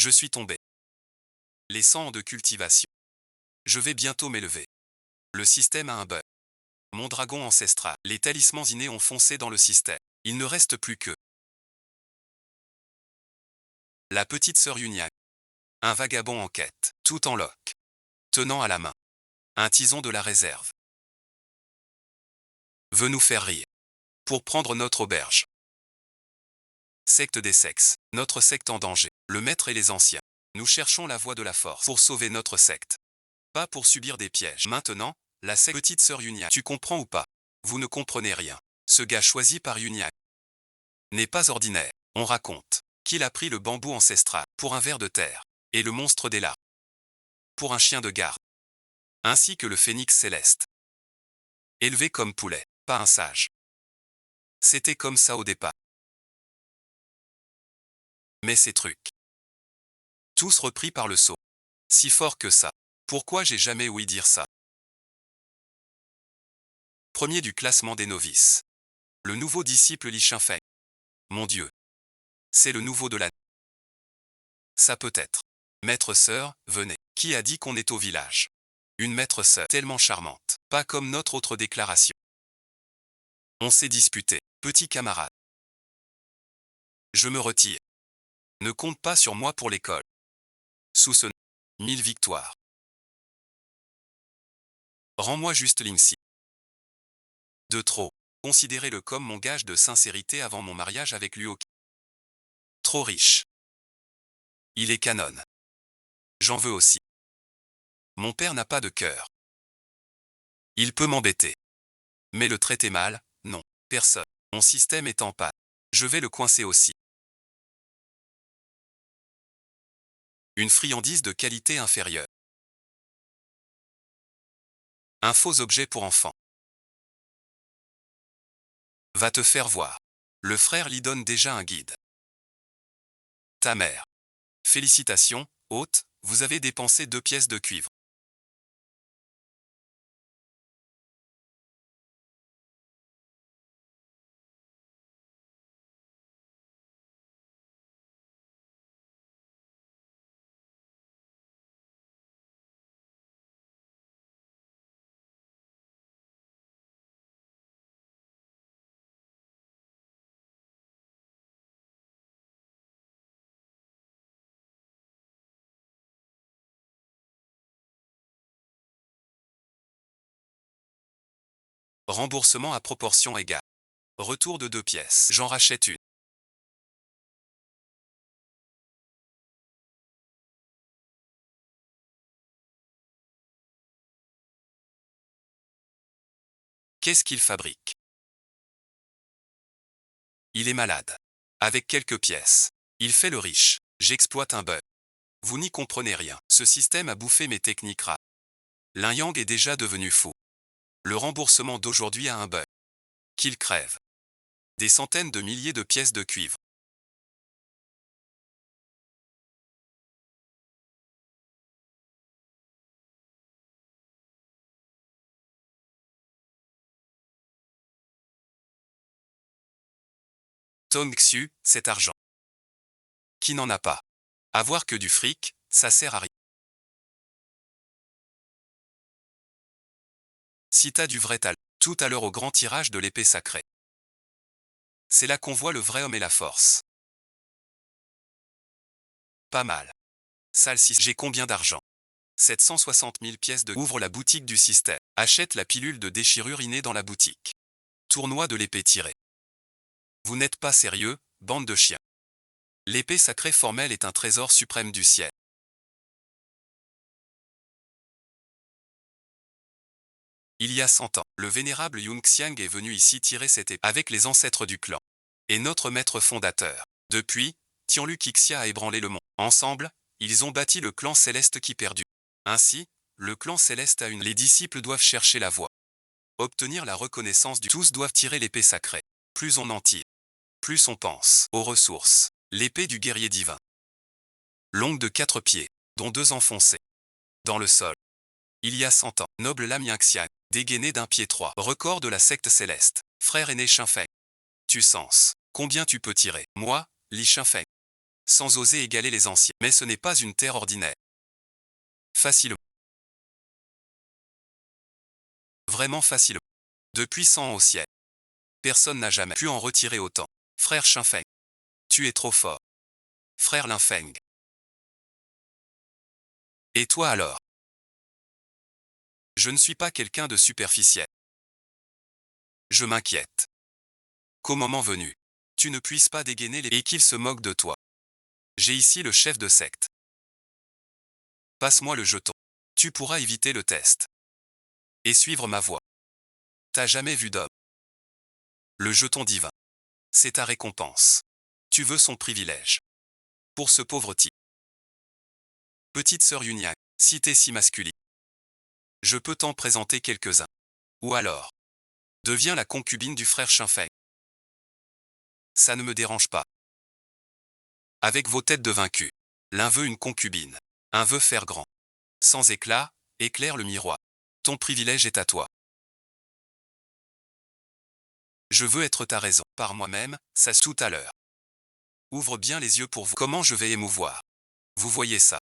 Je suis tombé. Les 100 ans de cultivation. Je vais bientôt m'élever. Le système a un bug. Mon dragon ancestral. Les talismans innés ont foncé dans le système. Il ne reste plus que la petite sœur Yunia. Un vagabond en quête, tout en loc. Tenant à la main un tison de la réserve. Veut nous faire rire. Pour prendre notre auberge. Secte des sexes. Notre secte en danger. Le maître et les anciens. Nous cherchons la voie de la force pour sauver notre secte. Pas pour subir des pièges. Maintenant, la secte petite sœur Yunia. Tu comprends ou pas? Vous ne comprenez rien. Ce gars choisi par Yunia n'est pas ordinaire. On raconte qu'il a pris le bambou ancestral pour un ver de terre et le monstre des larves pour un chien de garde, ainsi que le phénix céleste. Élevé comme poulet, pas un sage. C'était comme ça au départ. Mais ces trucs, tous repris par le sceau. Si fort que ça. Pourquoi j'ai jamais ouï dire ça? Premier du classement des novices. Le nouveau disciple Li Shinfeng. Mon Dieu. C'est le nouveau de l'année. Ça peut être. Maître sœur, venez. Qui a dit qu'on est au village? Une maître sœur tellement charmante. Pas comme notre autre déclaration. On s'est disputé. Petit camarade. Je me retire. Ne compte pas sur moi pour l'école. Sous ce nom. 1000 victoires. Rends-moi juste l'INSI. De trop. Considérez-le comme mon gage de sincérité avant mon mariage avec Luo. Trop riche. Il est canon. J'en veux aussi. Mon père n'a pas de cœur. Il peut m'embêter. Mais le traiter mal, non. Personne. Mon système est en panne. Je vais le coincer aussi. Une friandise de qualité inférieure. Un faux objet pour enfants. Va te faire voir. Le frère lui donne déjà un guide. Ta mère. Félicitations, hôte, vous avez dépensé 2 pièces de cuivre. Remboursement à proportion égale. Retour de 2 pièces. J'en rachète une. Qu'est-ce qu'il fabrique? Il est malade. Avec quelques pièces. Il fait le riche. J'exploite un bug. Vous n'y comprenez rien. Ce système a bouffé mes techniques rares. L'un Yang est déjà devenu fou. Le remboursement d'aujourd'hui a un bug. Qu'il crève. Des centaines de milliers de pièces de cuivre. Tong Xu, cet argent. Qui n'en a pas? Avoir que du fric, ça sert à rien. Si t'as du vrai talent, tout à l'heure au grand tirage de l'épée sacrée. C'est là qu'on voit le vrai homme et la force. Pas mal. Salle 6. J'ai combien d'argent? 760 000 pièces de... Ouvre la boutique du système. Achète la pilule de déchirure innée dans la boutique. Tournoi de l'épée tirée. Vous n'êtes pas sérieux, bande de chiens. L'épée sacrée formelle est un trésor suprême du ciel. Il y a 100 ans, le vénérable Yung Xiang est venu ici tirer cette épée avec les ancêtres du clan. Et notre maître fondateur. Depuis, Tianlu Qixia a ébranlé le monde. Ensemble, ils ont bâti le clan céleste qui perdure. Ainsi, le clan céleste a une... Les disciples doivent chercher la voie. Obtenir la reconnaissance du... Tous doivent tirer l'épée sacrée. Plus on en tire, plus on pense aux ressources. L'épée du guerrier divin. Longue de 4 pieds, dont 2 enfoncés. Dans le sol. Il y a 100 ans, noble Lam Yingxian, dégainé d'un pied 3. Record de la secte céleste. Frère aîné Shinfeng. Tu sens. Combien tu peux tirer? Moi, Li Shinfeng. sans oser égaler les anciens. Mais ce n'est pas une terre ordinaire. Facilement. Vraiment facilement. Depuis 100 ans au ciel. Personne n'a jamais pu en retirer autant. Frère Shinfeng. Tu es trop fort. Frère Linfeng. Et toi alors? Je ne suis pas quelqu'un de superficiel. Je m'inquiète. Qu'au moment venu, tu ne puisses pas dégainer et qu'il se moque de toi. J'ai ici le chef de secte. Passe-moi le jeton. Tu pourras éviter le test. Et suivre ma voie. T'as jamais vu d'homme. Le jeton divin. C'est ta récompense. Tu veux son privilège. Pour ce pauvre type. Petite sœur Yunyang, si t'es si masculine. Je peux t'en présenter quelques-uns. Ou alors, deviens la concubine du frère Shinfeng. Ça ne me dérange pas. Avec vos têtes de vaincus. L'un veut une concubine. Un veut faire grand. Sans éclat, éclaire le miroir. Ton privilège est à toi. Je veux être ta raison. Par moi-même, ça tout à l'heure. Ouvre bien les yeux pour vous. Comment je vais émouvoir. Vous voyez ça.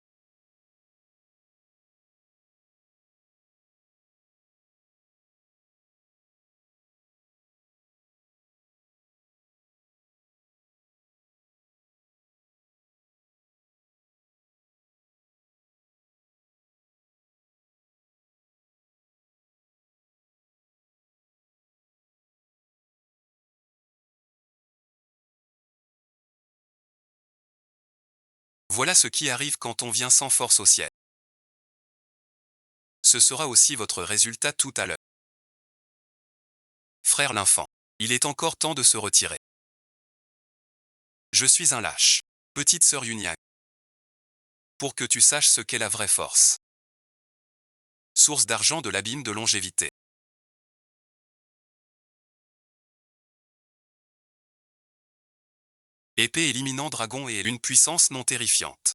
Voilà ce qui arrive quand on vient sans force au ciel. Ce sera aussi votre résultat tout à l'heure. Frère l'enfant, il est encore temps de se retirer. Je suis un lâche. Petite sœur Yunyang. Pour que tu saches ce qu'est la vraie force. Source d'argent de l'abîme de longévité. Épée éliminant dragon et une puissance non terrifiante.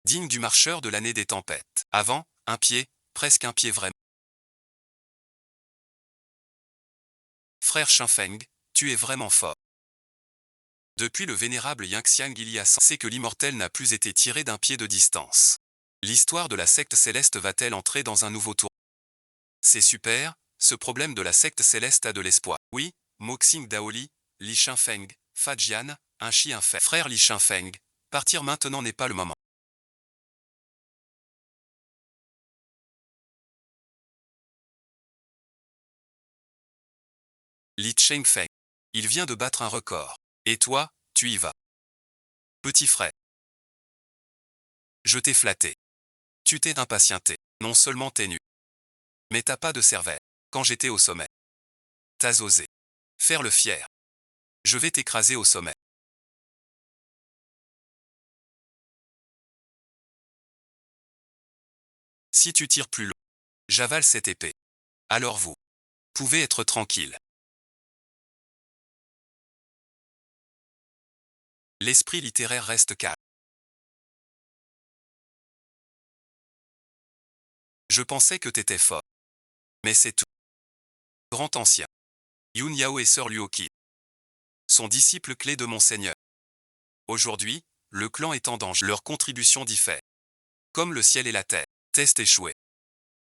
Digne du marcheur de l'année des tempêtes. Avant, un pied, presque un pied vraiment. Frère Shinfeng, tu es vraiment fort. Depuis le vénérable Yangxiang il y a 100 c'est que l'immortel n'a plus été tiré d'un pied de distance. L'histoire de la secte céleste va-t-elle entrer dans un nouveau tour? C'est super, ce problème de la secte céleste a de l'espoir. Oui, Moxing Daoli, Li Shinfeng, Fajian, un chien fait. Frère Li Shinfeng, partir maintenant n'est pas le moment. Li Chengfeng. Il vient de battre un record. Et toi, tu y vas. Petit frère. Je t'ai flatté. Tu t'es impatienté. Non seulement t'es nu. Mais t'as pas de cervelle. Quand j'étais au sommet. T'as osé. Faire le fier. Je vais t'écraser au sommet. Si tu tires plus long, j'avale cette épée. Alors vous pouvez être tranquille. L'esprit littéraire reste calme. Je pensais que t'étais fort. Mais c'est tout. Grand ancien. Yun Yao et sœur Luoqi. Sont disciples clés de mon seigneur. Aujourd'hui, le clan est en danger. Leur contribution diffère. Comme le ciel et la terre. Test échoué.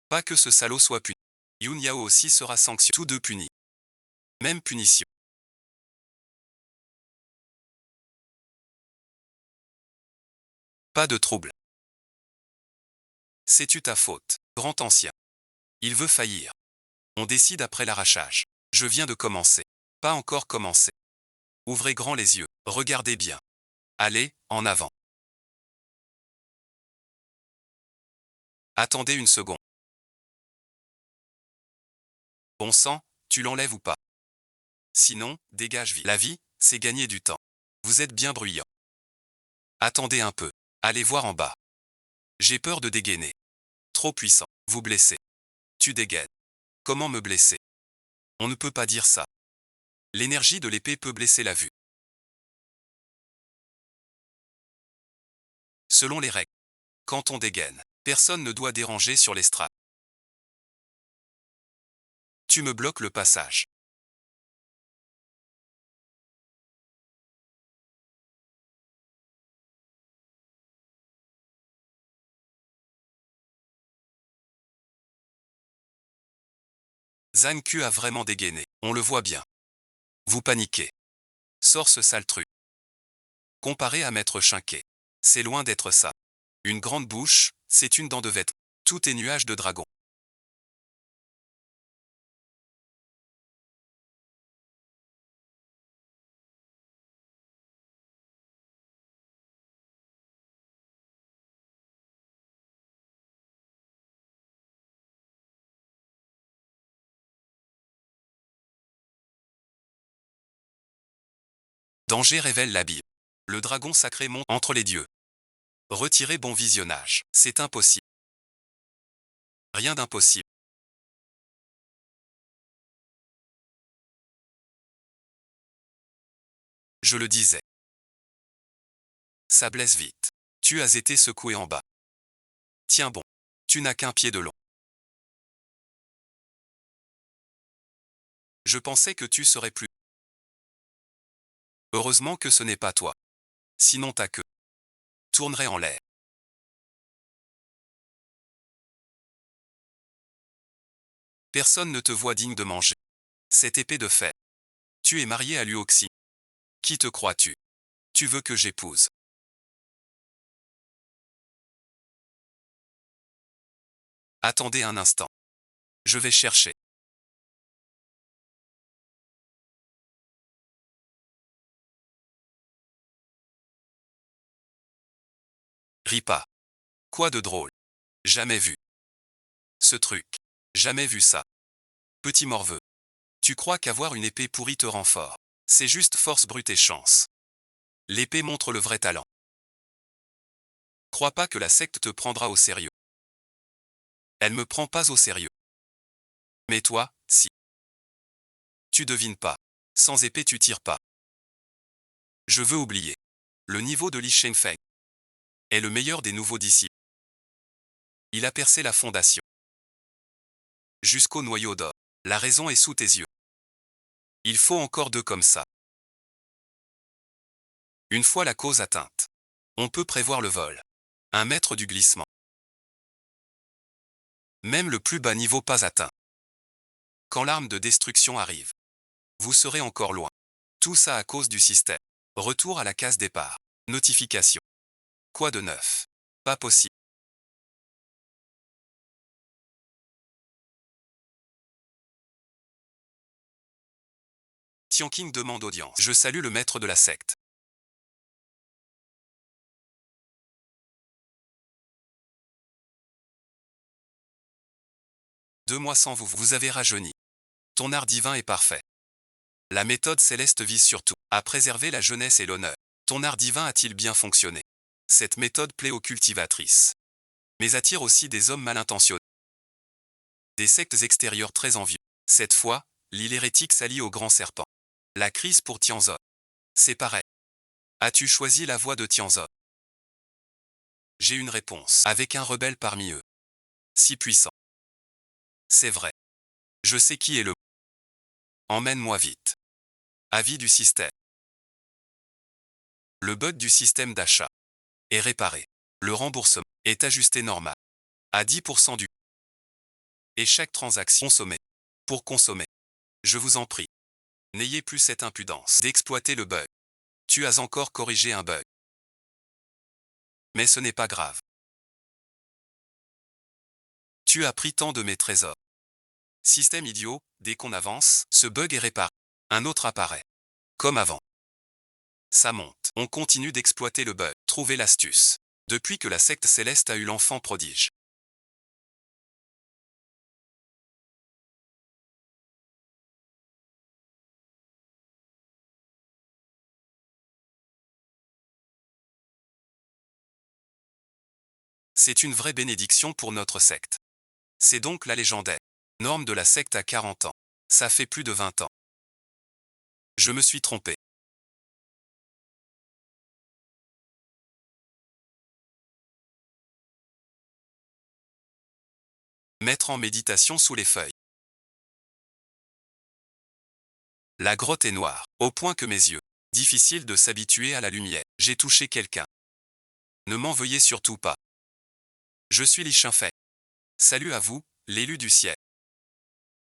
Pas que ce salaud soit puni. Yun Yao aussi sera sanctionné. Tous deux punis. Même punition. Pas de trouble. C'est-tu ta faute, grand ancien? Il veut faillir. On décide après l'arrachage. Je viens de commencer. Pas encore commencé. Ouvrez grand les yeux. Regardez bien. Allez, en avant. Attendez une seconde. Bon sang, tu l'enlèves ou pas? Sinon, dégage vite. La vie, c'est gagner du temps. Vous êtes bien bruyant. Attendez un peu. Allez voir en bas. J'ai peur de dégainer. Trop puissant. Vous blessez. Tu dégaines. Comment me blesser? On ne peut pas dire ça. L'énergie de l'épée peut blesser la vue. Selon les règles. Quand on dégaine, personne ne doit déranger sur l'estrade. Tu me bloques le passage. Zhang Q a vraiment dégainé. On le voit bien. Vous paniquez. Sors ce sale truc. Comparé à Maître Shinkai. C'est loin d'être ça. Une grande bouche, c'est une dent de vêtement. Tout est nuage de dragon. Danger révèle la Bible. Le dragon sacré monte entre les dieux. Retirez bon visionnage. C'est impossible. Rien d'impossible. Je le disais. Ça blesse vite. Tu as été secoué en bas. Tiens bon. Tu n'as qu'un pied de long. Je pensais que tu serais plus. Heureusement que ce n'est pas toi. Sinon ta queue tournerait en l'air. Personne ne te voit digne de manger. Cette épée de fer. Tu es marié à Luoxi. Qui te crois-tu? Tu veux que j'épouse? Attendez un instant. Je vais chercher. Ris pas. Quoi de drôle? Jamais vu. Ce truc. Jamais vu ça. Petit morveux. Tu crois qu'avoir une épée pourrie te rend fort? C'est juste force brute et chance. L'épée montre le vrai talent. Crois pas que la secte te prendra au sérieux. Elle me prend pas au sérieux. Mais toi, si. Tu devines pas. Sans épée tu tires pas. Je veux oublier. Le niveau de Li Shenfeng est le meilleur des nouveaux disciples. Il a percé la fondation. Jusqu'au noyau d'or. La raison est sous tes yeux. Il faut encore deux comme ça. Une fois la cause atteinte, on peut prévoir le vol. Un mètre du glissement. Même le plus bas niveau pas atteint. Quand l'arme de destruction arrive, vous serez encore loin. Tout ça à cause du système. Retour à la case départ. Notification. Quoi de neuf? Pas possible. Tianqing demande audience. Je salue le maître de la secte. Deux mois sans vous, vous avez rajeuni. Ton art divin est parfait. La méthode céleste vise surtout à préserver la jeunesse et l'honneur. Ton art divin a-t-il bien fonctionné? Cette méthode plaît aux cultivatrices, mais attire aussi des hommes mal intentionnés. Des sectes extérieures très envieux. Cette fois, l'île hérétique s'allie au grand serpent. La crise pour Tianzhou. C'est pareil. As-tu choisi la voie de Tianzhou? J'ai une réponse. Avec un rebelle parmi eux. Si puissant. C'est vrai. Je sais qui est le. Emmène-moi vite. Avis du système. Le bug du système d'achat est réparé. Le remboursement est ajusté normal. À 10% du. Et chaque transaction consommée. Pour consommer. Je vous en prie. N'ayez plus cette impudence d'exploiter le bug. Tu as encore corrigé un bug. Mais ce n'est pas grave. Tu as pris tant de mes trésors. Système idiot, dès qu'on avance, ce bug est réparé. Un autre apparaît. Comme avant. Ça monte. On continue d'exploiter le bug. Trouvez l'astuce. Depuis que la secte céleste a eu l'enfant prodige. C'est une vraie bénédiction pour notre secte. C'est donc la légendaire norme de la secte à 40 ans. Ça fait plus de 20 ans. Je me suis trompé. Mettre en méditation sous les feuilles. La grotte est noire, au point que mes yeux. Difficile de s'habituer à la lumière. J'ai touché quelqu'un. Ne m'en veuillez surtout pas. Je suis Li Shinfeng. Salut à vous, l'élu du ciel.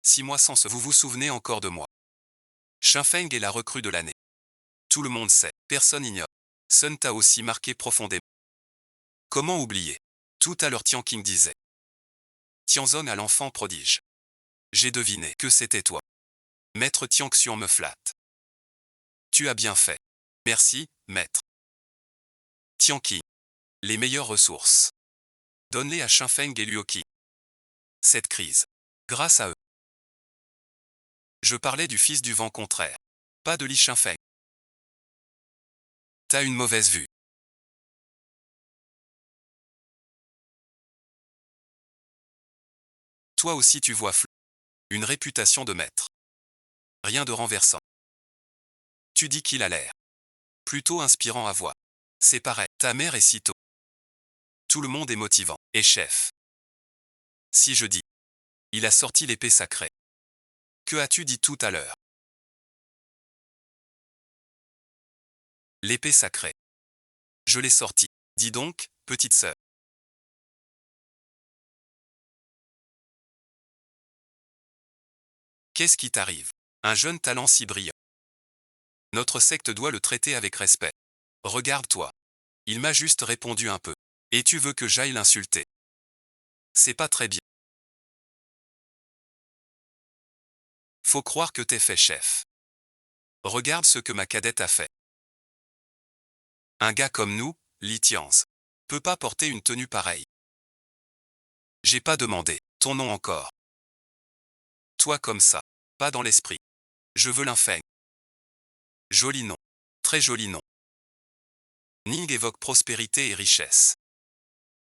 6 mois sans ce, vous vous souvenez encore de moi. Shinfeng est la recrue de l'année. Tout le monde sait, personne ignore. Sun t'a aussi marqué profondément. Comment oublier? Tout à l'heure Tian Qing disait. Tianzong à l'enfant prodige. J'ai deviné que c'était toi. Maître Tianxian me flatte. Tu as bien fait. Merci, maître. Tian Qing. Les meilleures ressources. Donne-les à Shinfeng et Luoqi. Cette crise. Grâce à eux. Je parlais du fils du vent contraire. Pas de Li Shinfeng. T'as une mauvaise vue. Toi aussi tu vois flou. Une réputation de maître. Rien de renversant. Tu dis qu'il a l'air. Plutôt inspirant à voir. C'est pareil, ta mère est si tôt. Tout le monde est motivant. Et chef. Si je dis. Il a sorti l'épée sacrée. Que as-tu dit tout à l'heure? L'épée sacrée. Je l'ai sortie. Dis donc, petite sœur. Qu'est-ce qui t'arrive? Un jeune talent si brillant. Notre secte doit le traiter avec respect. Regarde-toi. Il m'a juste répondu un peu. Et tu veux que j'aille l'insulter? C'est pas très bien. Faut croire que t'es fait chef. Regarde ce que ma cadette a fait. Un gars comme nous, Li Tianz, peut pas porter une tenue pareille. J'ai pas demandé ton nom encore. Toi comme ça, pas dans l'esprit. Je veux l'infeng. Joli nom. Très joli nom. Ning évoque prospérité et richesse.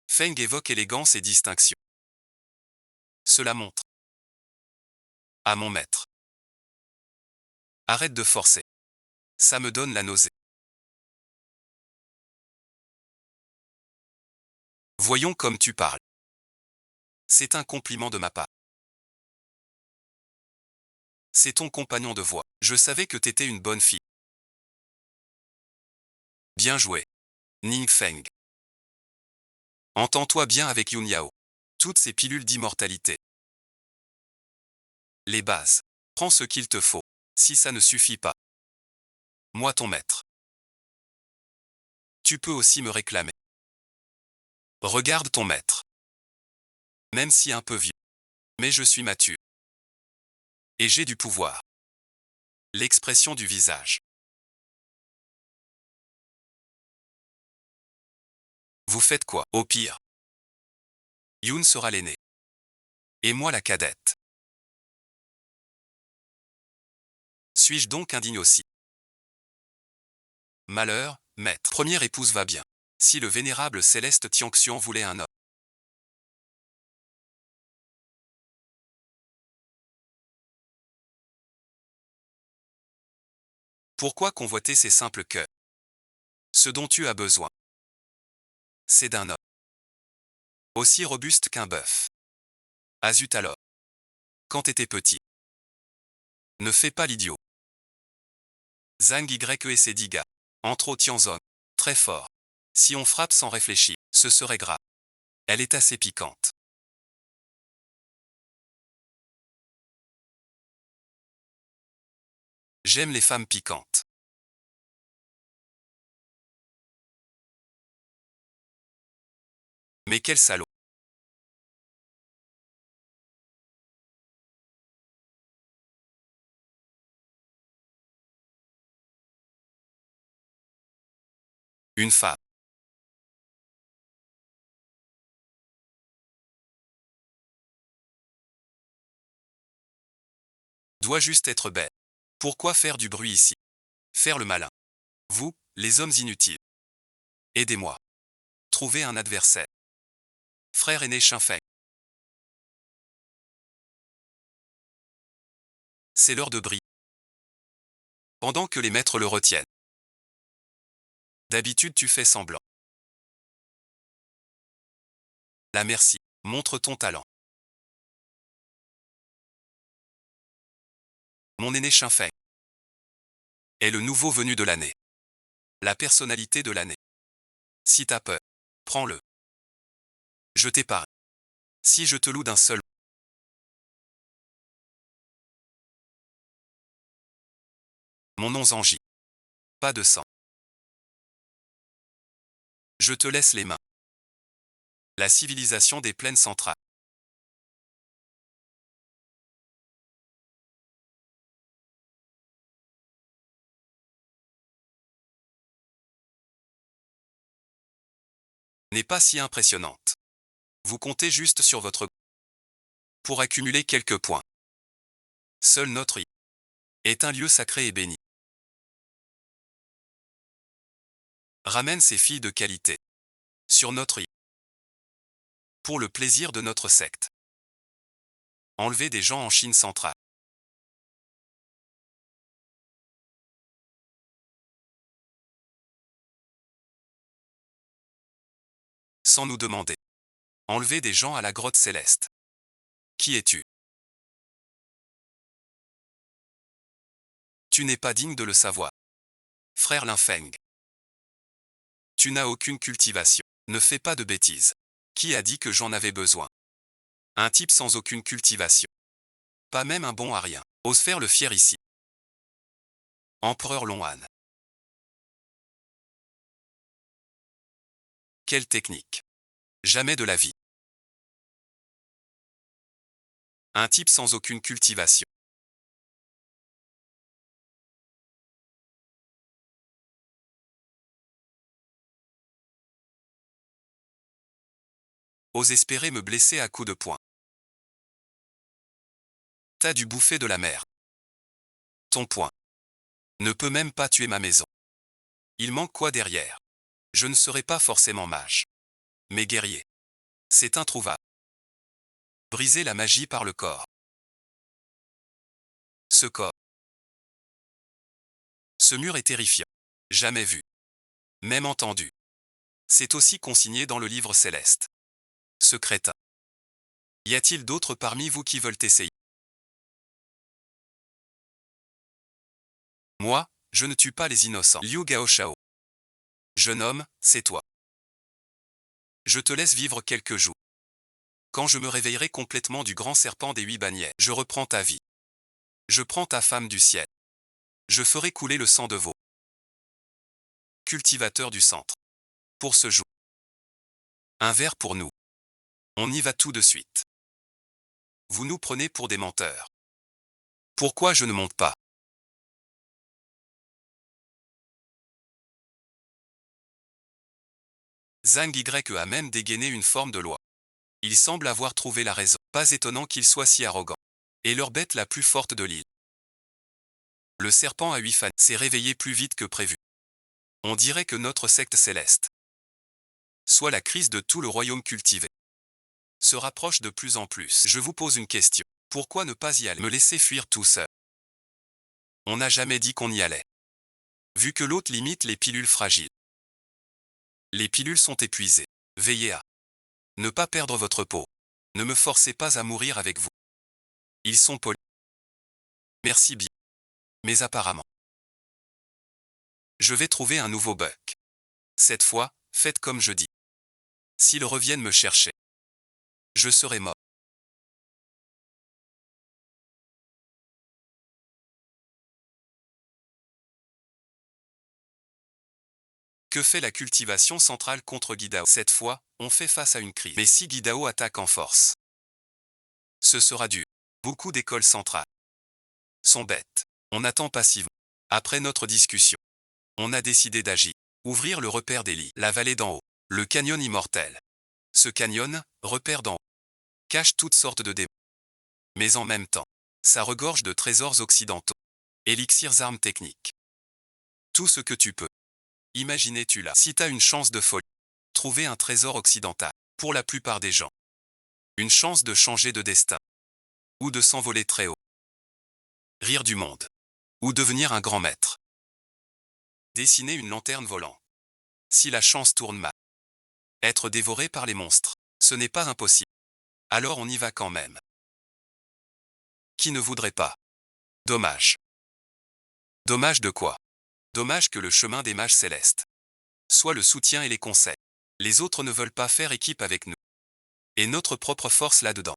Feng évoque élégance et distinction. Cela montre. À mon maître. Arrête de forcer. Ça me donne la nausée. Voyons comme tu parles. C'est un compliment de ma part. C'est ton compagnon de voix. Je savais que t'étais une bonne fille. Bien joué. Ning Feng. Entends-toi bien avec Yun Yao. Toutes ces pilules d'immortalité. Les bases. Prends ce qu'il te faut. Si ça ne suffit pas. Moi ton maître. Tu peux aussi me réclamer. Regarde ton maître. Même si un peu vieux. Mais je suis mature. Et j'ai du pouvoir. L'expression du visage. Vous faites quoi? Au pire. Yoon sera l'aîné. Et moi la cadette. Suis-je donc indigne aussi? Malheur, maître. Première épouse va bien. Si le vénérable céleste Tianxian voulait un homme. Pourquoi convoiter ces simples cœurs? Ce dont tu as besoin. C'est d'un homme. Aussi robuste qu'un bœuf. Ah zut alors. Quand t'étais petit. Ne fais pas l'idiot. Zhang Y et ses 10 gars. Entre au Tianzong. Très fort. Si on frappe sans réfléchir, ce serait grave. Elle est assez piquante. J'aime les femmes piquantes. Mais quel salaud. Une femme. Doit juste être belle. Pourquoi faire du bruit ici? Faire le malin. Vous, les hommes inutiles. Aidez-moi. Trouvez un adversaire. Frère aîné Shinfeng. C'est l'heure de briller. Pendant que les maîtres le retiennent. D'habitude tu fais semblant. La merci. Montre ton talent. Mon aîné Shinfeng. est le nouveau venu de l'année. La personnalité de l'année. Si t'as peur, prends-le. Je t'épargne. Si je te loue d'un seul, mon nom Zangi. Pas de sang. Je te laisse les mains. La civilisation des plaines centrales. N'est pas si impressionnante. Vous comptez juste sur votre pour accumuler quelques points. Seul notre île est un lieu sacré et béni. Ramène ses filles de qualité sur notre île pour le plaisir de notre secte. Enlever des gens en Chine centrale. Sans nous demander. Enlever des gens à la grotte céleste. Qui es-tu? Tu n'es pas digne de le savoir. Frère Linfeng. Tu n'as aucune cultivation. Ne fais pas de bêtises. Qui a dit que j'en avais besoin? Un type sans aucune cultivation. Pas même un bon à rien. Ose faire le fier ici. Empereur Longan. Quelle technique. Jamais de la vie. Un type sans aucune cultivation. Ose espérer me blesser à coups de poing. T'as dû bouffer de la mer. Ton poing ne peut même pas tuer ma maison. Il manque quoi derrière? Je ne serai pas forcément mage. Mais guerrier. C'est introuvable. Briser la magie par le corps. Ce corps. Ce mur est terrifiant. Jamais vu. Même entendu. C'est aussi consigné dans le livre céleste. Ce crétin. Y a-t-il d'autres parmi vous qui veulent essayer? Moi, je ne tue pas les innocents. Liu Gaoshao. Jeune homme, c'est toi. Je te laisse vivre quelques jours. Quand je me réveillerai complètement du grand serpent des 8 bannières, je reprends ta vie. Je prends ta femme du ciel. Je ferai couler le sang de veau. Cultivateur du centre. Pour ce jour. Un verre pour nous. On y va tout de suite. Vous nous prenez pour des menteurs. Pourquoi je ne monte pas? Zhang Y a même dégainé une forme de loi. Il semble avoir trouvé la raison. Pas étonnant qu'il soit si arrogant. Et leur bête la plus forte de l'île. Le serpent à 8 fans s'est réveillé plus vite que prévu. On dirait que notre secte céleste, soit la crise de tout le royaume cultivé, se rapproche de plus en plus. Je vous pose une question. Pourquoi ne pas y aller? Me laisser fuir tout seul? On n'a jamais dit qu'on y allait. Vu que l'autre limite les pilules fragiles. Les pilules sont épuisées. Veillez à ne pas perdre votre peau. Ne me forcez pas à mourir avec vous. Ils sont polis. Merci bien. Mais apparemment, je vais trouver un nouveau buck. Cette fois, faites comme je dis. S'ils reviennent me chercher, je serai mort. Que fait la cultivation centrale contre Guidao? Cette fois, on fait face à une crise. Mais si Guidao attaque en force, ce sera dur. Beaucoup d'écoles centrales sont bêtes. On attend passivement. Après notre discussion, on a décidé d'agir. Ouvrir le repère des lits. La vallée d'en haut. Le canyon immortel. Ce canyon, repère d'en haut, cache toutes sortes de démons. Mais en même temps, ça regorge de trésors occidentaux. Élixirs, armes techniques. Tout ce que tu peux. Imaginer tu l'as. Si t'as une chance de folie, trouver un trésor occidental. Pour la plupart des gens. Une chance de changer de destin. Ou de s'envoler très haut. Rire du monde. Ou devenir un grand maître. Dessiner une lanterne volante. Si la chance tourne mal. Être dévoré par les monstres. Ce n'est pas impossible. Alors on y va quand même. Qui ne voudrait pas? Dommage. Dommage de quoi? Dommage que le chemin des mages célestes soit le soutien et les conseils. Les autres ne veulent pas faire équipe avec nous. Et notre propre force là-dedans.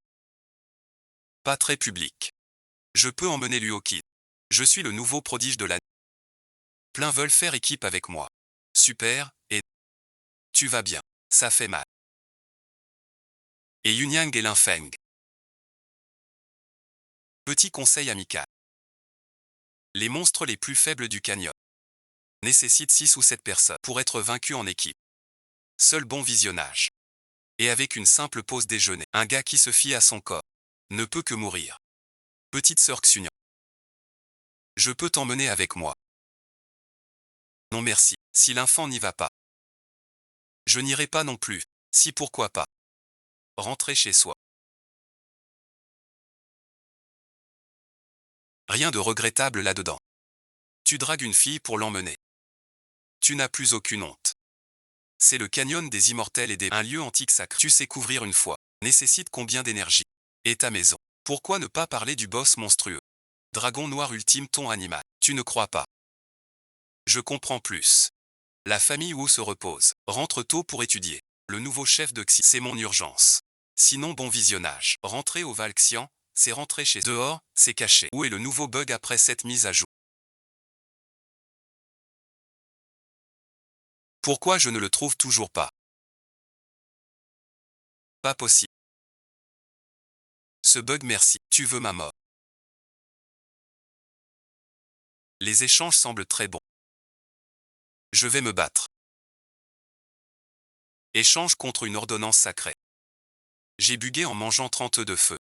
Pas très public. Je peux emmener Luoki. Je suis le nouveau prodige de l'année. Plein veulent faire équipe avec moi. Super, et tu vas bien. Ça fait mal. Et Yunyang et Linfeng. Petit conseil amical. Les monstres les plus faibles du canyon nécessitent 6 ou 7 personnes pour être vaincus en équipe. Seul bon visionnage. Et avec une simple pause déjeuner, un gars qui se fie à son corps ne peut que mourir. Petite sœur Xunian. Je peux t'emmener avec moi. Non merci, si l'enfant n'y va pas. Je n'irai pas non plus, si pourquoi pas. Rentrer chez soi. Rien de regrettable là-dedans. Tu dragues une fille pour l'emmener. Tu n'as plus aucune honte. C'est le canyon des immortels et des un lieu antique sacré. Tu sais couvrir une fois. Nécessite combien d'énergie? Et ta maison. Pourquoi ne pas parler du boss monstrueux? Dragon noir ultime ton animal. Tu ne crois pas? Je comprends plus. La famille Wu se repose. Rentre tôt pour étudier. Le nouveau chef de Xi, c'est mon urgence. Sinon bon visionnage. Rentrer au Valxian, c'est rentrer chez dehors, c'est caché. Où est le nouveau bug après cette mise à jour? Pourquoi je ne le trouve toujours pas? Pas possible. Ce bug merci, tu veux ma mort. Les échanges semblent très bons. Je vais me battre. Échange contre une ordonnance sacrée. J'ai bugué en mangeant 30 œufs de feu.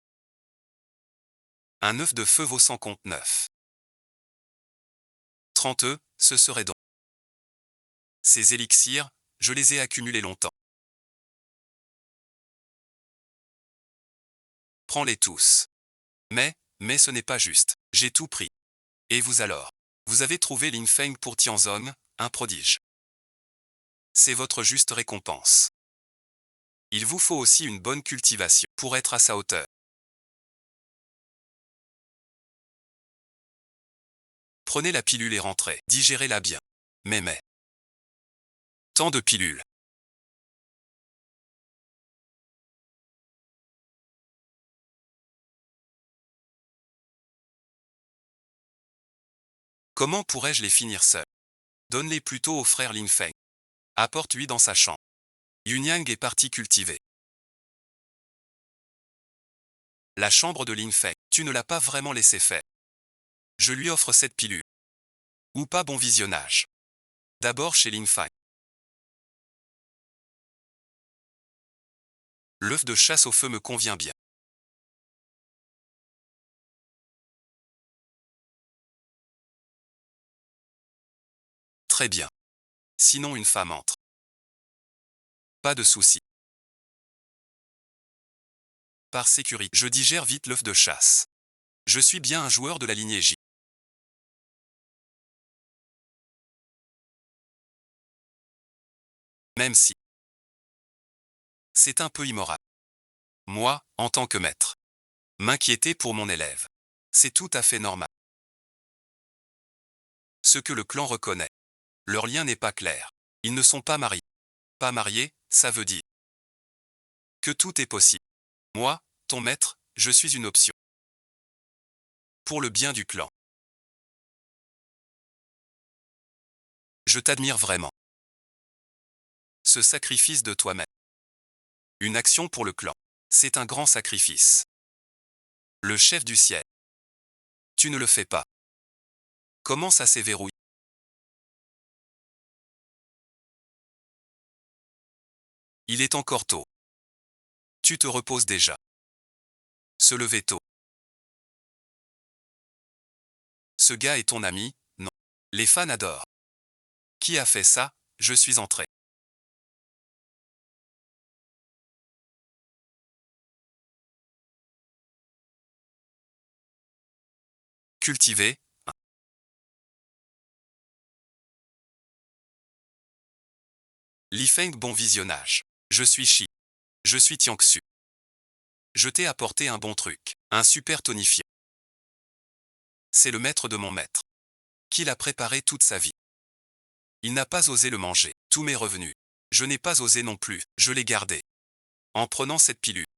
Un œuf de feu vaut 109. 30 œufs, ce serait donc. Ces élixirs, je les ai accumulés longtemps. Prends-les tous. Mais ce n'est pas juste. J'ai tout pris. Et vous alors? Vous avez trouvé Linfeng pour Tianzong, un prodige. C'est votre juste récompense. Il vous faut aussi une bonne cultivation pour être à sa hauteur. Prenez la pilule et rentrez. Digérez-la bien. Mais. Tant de pilules. Comment pourrais-je les finir seul? Donne-les plutôt au frère Linfeng. Apporte-lui dans sa chambre. Yunyang est parti cultiver. La chambre de Linfeng, tu ne l'as pas vraiment laissé faire. Je lui offre cette pilule. Ou pas bon visionnage. D'abord chez Linfeng. L'œuf de chasse au feu me convient bien. Très bien. Sinon une femme entre. Pas de souci. Par sécurité, je digère vite l'œuf de chasse. Je suis bien un joueur de la lignée J. Même si c'est un peu immoral. Moi, en tant que maître, m'inquiéter pour mon élève. C'est tout à fait normal. Ce que le clan reconnaît. Leur lien n'est pas clair. Ils ne sont pas mariés. Pas mariés, ça veut dire que tout est possible. Moi, ton maître, je suis une option. Pour le bien du clan. Je t'admire vraiment. Ce sacrifice de toi-même. Une action pour le clan. C'est un grand sacrifice. Le chef du ciel. Tu ne le fais pas. Comment ça s'est verrouillé? Il est encore tôt. Tu te reposes déjà. Se lever tôt. Ce gars est ton ami? Non. Les fans adorent. Qui a fait ça? Je suis entré. Cultiver. Li Feng bon visionnage. Je suis Shi. Je suis Tiangxu. Je t'ai apporté un bon truc. Un super tonifiant. C'est le maître de mon maître. Qui l'a préparé toute sa vie. Il n'a pas osé le manger. Tout m'est revenu. Je n'ai pas osé non plus, je l'ai gardé. En prenant cette pilule.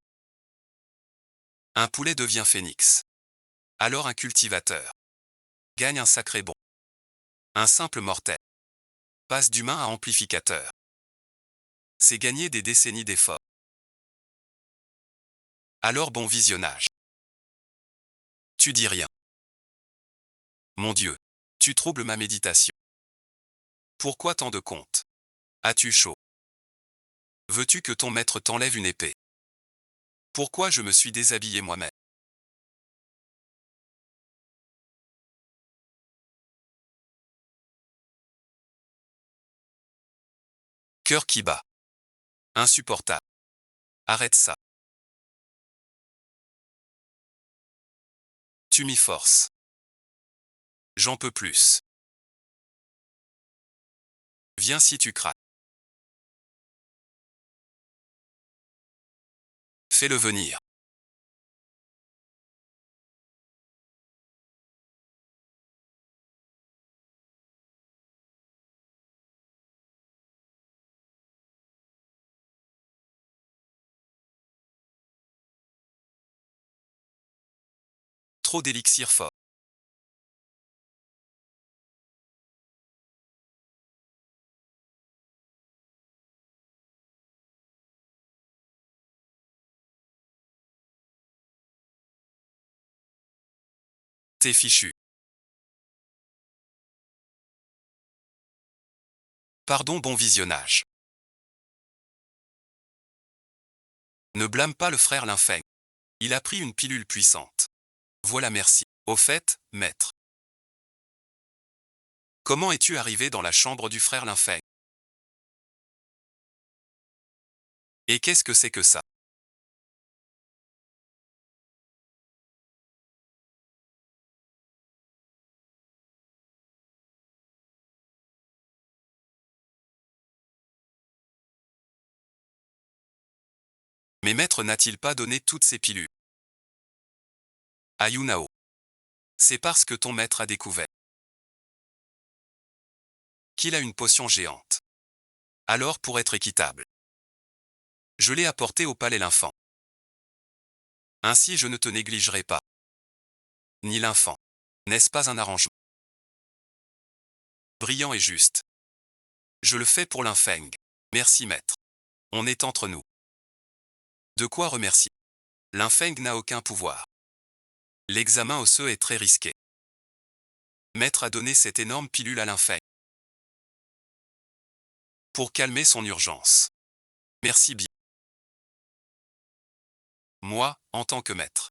Un poulet devient phénix. Alors un cultivateur gagne un sacré bond. Un simple mortel passe d'humain à amplificateur. C'est gagner des décennies d'efforts. Alors bon visionnage. Tu dis rien. Mon Dieu, tu troubles ma méditation. Pourquoi tant de comptes? As-tu chaud? Veux-tu que ton maître t'enlève une épée? Pourquoi je me suis déshabillé moi-même? Cœur qui bat. Insupportable. Arrête ça. Tu m'y forces. J'en peux plus. Viens si tu craques. Fais-le venir. Trop d'élixir fort. T'es fichu. Pardon, bon visionnage. Ne blâme pas le frère Linfeng. Il a pris une pilule puissante. Voilà, merci. Au fait, maître. Comment es-tu arrivé dans la chambre du frère Linfeng? Et qu'est-ce que c'est que ça? Mais maître n'a-t-il pas donné toutes ces pilules à Yunao? C'est parce que ton maître a découvert qu'il a une potion géante. Alors pour être équitable, je l'ai apporté au palais Linfeng. Ainsi je ne te négligerai pas. Ni l'infant. N'est-ce pas un arrangement brillant et juste? Je le fais pour Linfeng. Merci maître. On est entre nous. De quoi remercier? Linfeng n'a aucun pouvoir. L'examen osseux est très risqué. Maître a donné cette énorme pilule à Linfeng pour calmer son urgence. Merci bien. Moi, en tant que maître,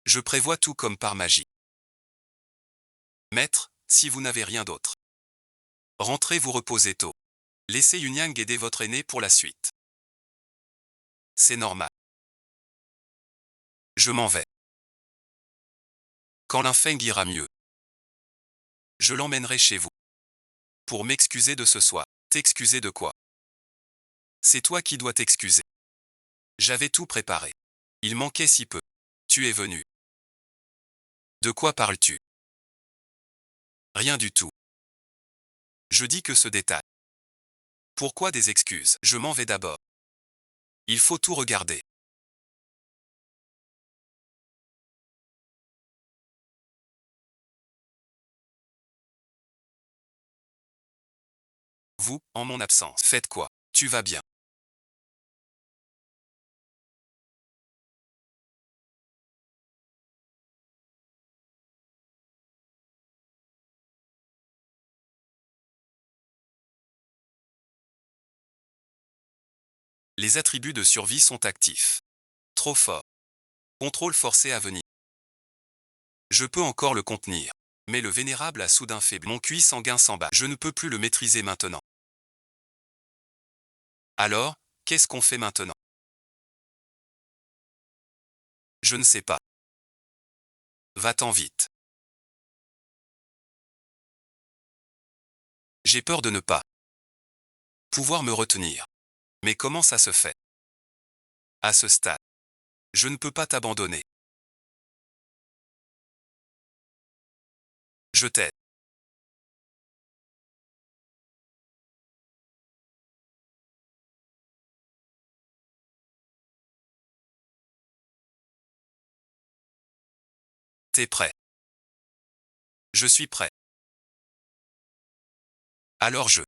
je prévois tout comme par magie. Maître, si vous n'avez rien d'autre, rentrez vous reposer tôt. Laissez Yunyang aider votre aîné pour la suite. C'est normal. Je m'en vais. Quand Linfeng ira mieux, je l'emmènerai chez vous. Pour m'excuser de ce soir. T'excuser de quoi? C'est toi qui dois t'excuser. J'avais tout préparé. Il manquait si peu. Tu es venu. De quoi parles-tu? Rien du tout. Je dis que ce détail. Pourquoi des excuses? Je m'en vais d'abord. Il faut tout regarder. Vous, en mon absence, faites quoi? Tu vas bien. Les attributs de survie sont actifs. Trop fort. Contrôle forcé à venir. Je peux encore le contenir. Mais le vénérable a soudain faibli. Mon QI sanguin s'en bat. Je ne peux plus le maîtriser maintenant. Alors, qu'est-ce qu'on fait maintenant? Je ne sais pas. Va-t'en vite. J'ai peur de ne pas pouvoir me retenir. Mais comment ça se fait? À ce stade, je ne peux pas t'abandonner. Je t'aide. T'es prêt? Je suis prêt. Alors je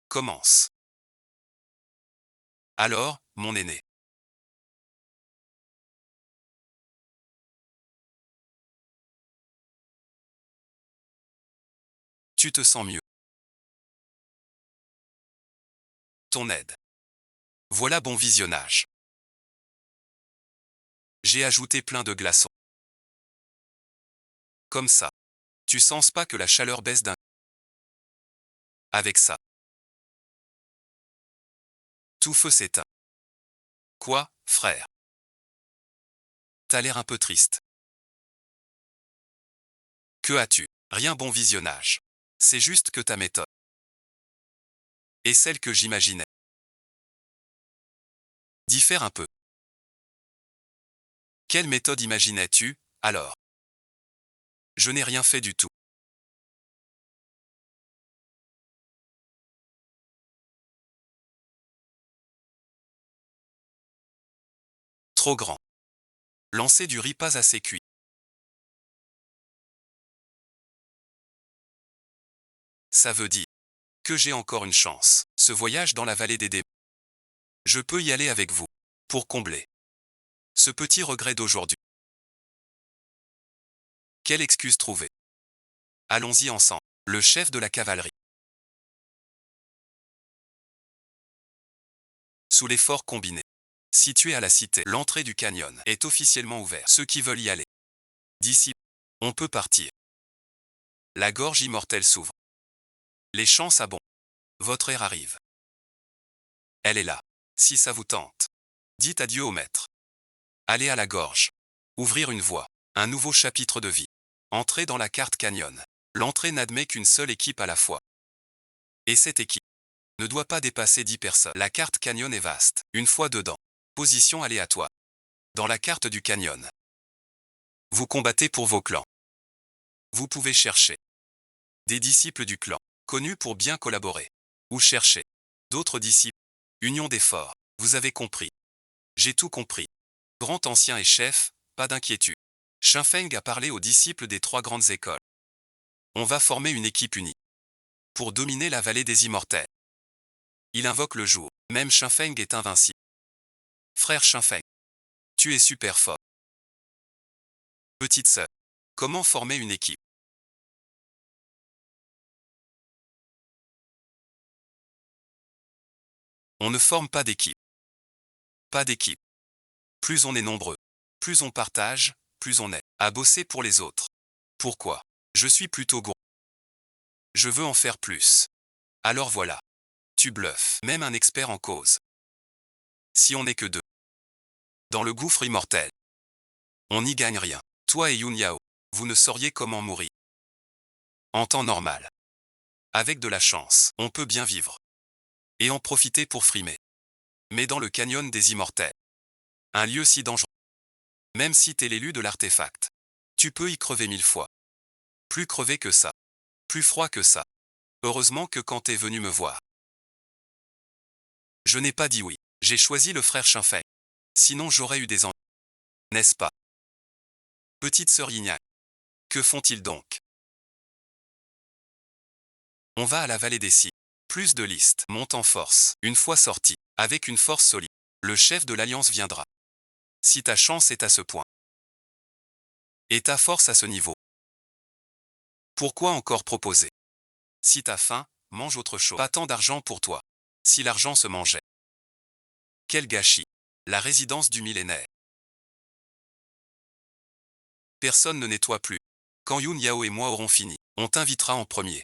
commence. Alors, mon aîné. Tu te sens mieux. Ton aide. Voilà bon visionnage. J'ai ajouté plein de glaçons. Comme ça. Tu sens pas que la chaleur baisse d'un... Avec ça. Tout feu s'éteint. Quoi, frère? T'as l'air un peu triste. Que as-tu? Rien bon visionnage. C'est juste que ta méthode. Et celle que j'imaginais. Diffère un peu. Quelle méthode imaginais-tu, alors? Je n'ai rien fait du tout. Trop grand. Lancer du riz pas assez cuit. Ça veut dire que j'ai encore une chance. Ce voyage dans la vallée des démons. Je peux y aller avec vous. Pour combler ce petit regret d'aujourd'hui. Quelle excuse trouver? Allons-y ensemble. Le chef de la cavalerie. Sous l'effort combiné. Situé à la cité, l'entrée du canyon est officiellement ouverte. Ceux qui veulent y aller. D'ici, on peut partir. La gorge immortelle s'ouvre. Les chances abondent. Votre ère arrive. Elle est là. Si ça vous tente. Dites adieu au maître. Allez à la gorge. Ouvrir une voie. Un nouveau chapitre de vie. Entrer dans la carte canyon. L'entrée n'admet qu'une seule équipe à la fois. Et cette équipe ne doit pas dépasser 10 personnes. La carte canyon est vaste. Une fois dedans. Position aléatoire. Dans la carte du canyon. Vous combattez pour vos clans. Vous pouvez chercher des disciples du clan, connus pour bien collaborer. Ou chercher d'autres disciples. Union d'efforts. Vous avez compris. J'ai tout compris. Grand ancien et chef, pas d'inquiétude. Shinfeng a parlé aux disciples des 3 grandes écoles. On va former une équipe unie. Pour dominer la vallée des immortels. Il invoque le jour. Même Shinfeng est invincible. Frère Shinfeng. Tu es super fort. Petite sœur. Comment former une équipe? On ne forme pas d'équipe. Pas d'équipe. Plus on est nombreux, plus on partage, plus on est à bosser pour les autres. Pourquoi? Je suis plutôt gourmand. Je veux en faire plus. Alors voilà. Tu bluffes. Même un expert en cause. Si on n'est que deux. Dans le gouffre immortel. On n'y gagne rien. Toi et Yun Yao, vous ne sauriez comment mourir. En temps normal. Avec de la chance, on peut bien vivre. Et en profiter pour frimer. Mais dans le canyon des immortels. Un lieu si dangereux. Même si t'es l'élu de l'artefact. Tu peux y crever 1000 fois. Plus crever que ça. Plus froid que ça. Heureusement que quand t'es venu me voir. Je n'ai pas dit oui. J'ai choisi le frère Shinfeng. Sinon j'aurais eu des ennuis. N'est-ce pas? Petite sœur Yignac. Que font-ils donc? On va à la vallée des Scies. Plus de listes. Monte en force. Une fois sorti. Avec une force solide. Le chef de l'Alliance viendra. Si ta chance est à ce point. Et ta force à ce niveau. Pourquoi encore proposer? Si t'as faim, mange autre chose. Pas tant d'argent pour toi. Si l'argent se mangeait. Quel gâchis. La résidence du millénaire. Personne ne nettoie plus. Quand Yun Yao et moi aurons fini, on t'invitera en premier.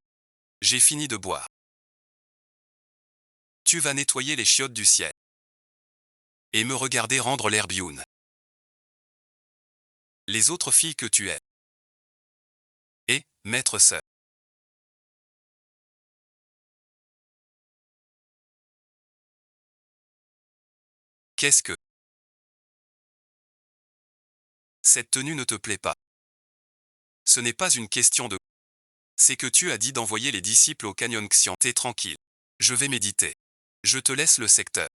J'ai fini de boire. Tu vas nettoyer les chiottes du ciel. Et me regarder rendre l'herbe Yun. Les autres filles que tu aimes. Et, maître sœur. Qu'est-ce que... Cette tenue ne te plaît pas. Ce n'est pas une question de... C'est que tu as dit d'envoyer les disciples au canyon Xian. T'es tranquille. Je vais méditer. Je te laisse le secteur.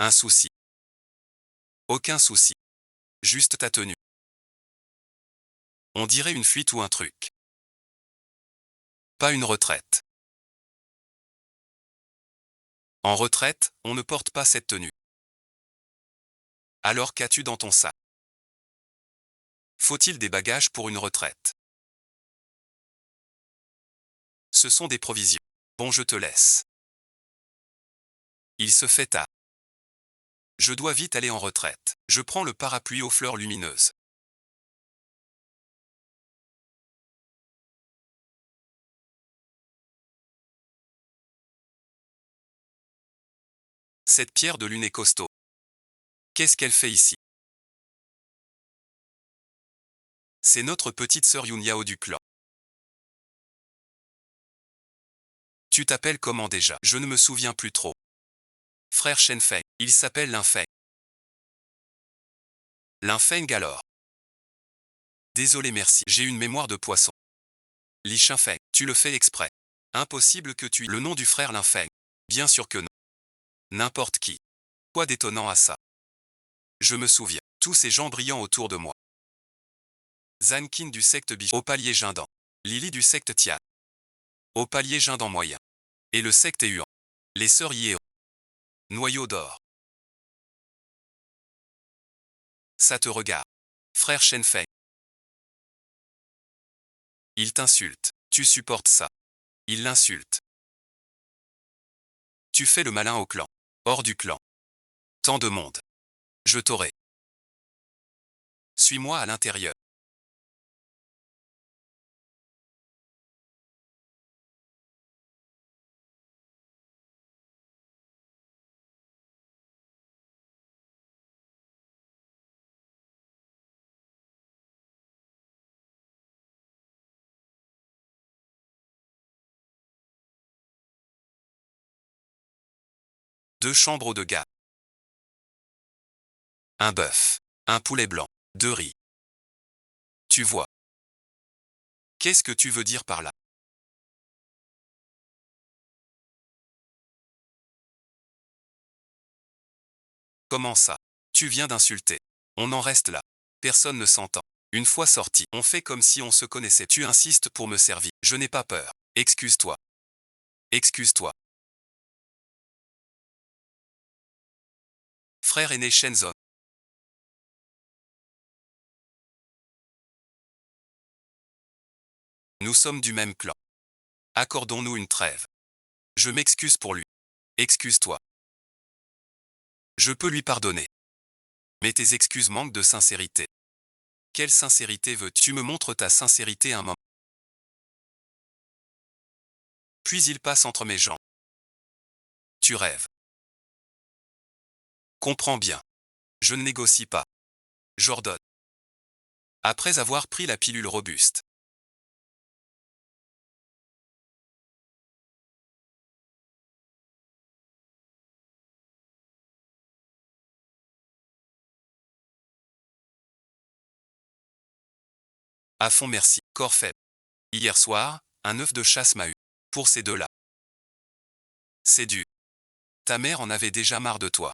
Un souci. Aucun souci. Juste ta tenue. On dirait une fuite ou un truc. Pas une retraite. En retraite, on ne porte pas cette tenue. Alors qu'as-tu dans ton sac? Faut-il des bagages pour une retraite? Ce sont des provisions. Bon, je te laisse. Il se fait tard. Je dois vite aller en retraite. Je prends le parapluie aux fleurs lumineuses. Cette pierre de lune est costaud. Qu'est-ce qu'elle fait ici? C'est notre petite sœur Yunyao du clan. Tu t'appelles comment déjà? Je ne me souviens plus trop. Frère Shenfeng. Il s'appelle Linfeng. Linfeng alors. Désolé, merci. J'ai une mémoire de poisson. Li Shenfeng. Tu le fais exprès. Impossible que tu... Le nom du frère Linfeng. Bien sûr que non. N'importe qui. Quoi d'étonnant à ça? Je me souviens. Tous ces gens brillants autour de moi. Zankin du secte Bish. Au palier Jindan. Lily du secte Tian. Au palier Jindan moyen. Et le secte Yuan. Les sœurs Yeo. Noyau d'or. Ça te regarde. Frère Shenfeng. Il t'insulte. Tu supportes ça. Il l'insulte. Tu fais le malin au clan. Hors du clan. Tant de monde. Je t'aurai. Suis-moi à l'intérieur. Deux chambres de gars. Un bœuf. Un poulet blanc. Deux riz. Tu vois. Qu'est-ce que tu veux dire par là? Comment ça? Tu viens d'insulter. On en reste là. Personne ne s'entend. Une fois sorti, on fait comme si on se connaissait. Tu insistes pour me servir. Je n'ai pas peur. Excuse-toi. Excuse-toi. Frère aîné Shenzon. Nous sommes du même clan. Accordons-nous une trêve. Je m'excuse pour lui. Excuse-toi. Je peux lui pardonner. Mais tes excuses manquent de sincérité. Quelle sincérité veux-tu? Tu me montres ta sincérité un moment. Puis il passe entre mes jambes. Tu rêves. Comprends bien. Je ne négocie pas. J'ordonne. Après avoir pris la pilule robuste. À fond merci. Corps faible. Hier soir, un œuf de chasse m'a eu. Pour ces deux-là. C'est dur. Ta mère en avait déjà marre de toi.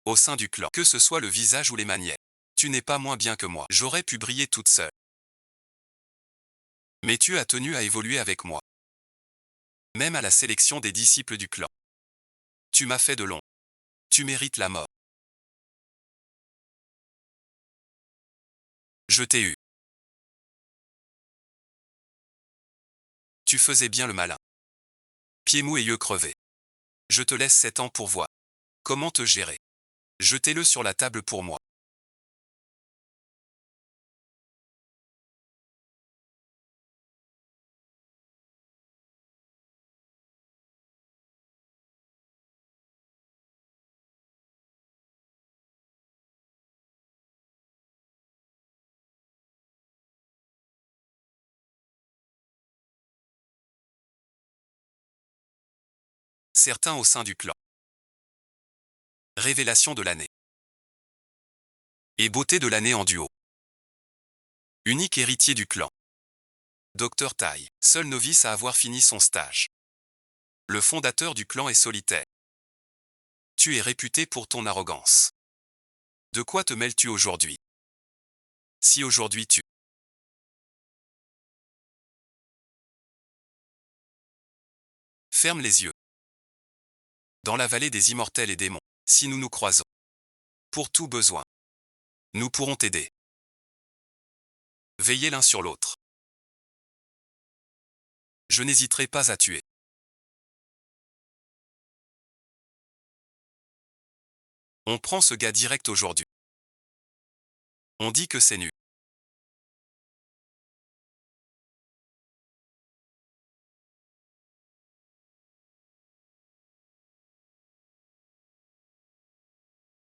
Au sein du clan. Que ce soit le visage ou les manières. Tu n'es pas moins bien que moi. J'aurais pu briller toute seule. Mais tu as tenu à évoluer avec moi. Même à la sélection des disciples du clan. Tu m'as fait de long. Tu mérites la mort. Je t'ai eu. Tu faisais bien le malin. Pieds mous et yeux crevés. Je te laisse 7 ans pour voir. Comment te gérer. Jetez-le sur la table pour moi. certains au sein du clan. Révélation de l'année. Et beauté de l'année en duo. Unique héritier du clan. Dr Tai, seul novice à avoir fini son stage. Le fondateur du clan est solitaire. Tu es réputé pour ton arrogance. De quoi te mêles-tu aujourd'hui? Si aujourd'hui tu fermes les yeux. Dans la vallée des immortels et démons, si nous nous croisons, pour tout besoin, nous pourrons t'aider. Veillez l'un sur l'autre. Je n'hésiterai pas à tuer. On prend ce gars direct aujourd'hui. On dit que c'est nul.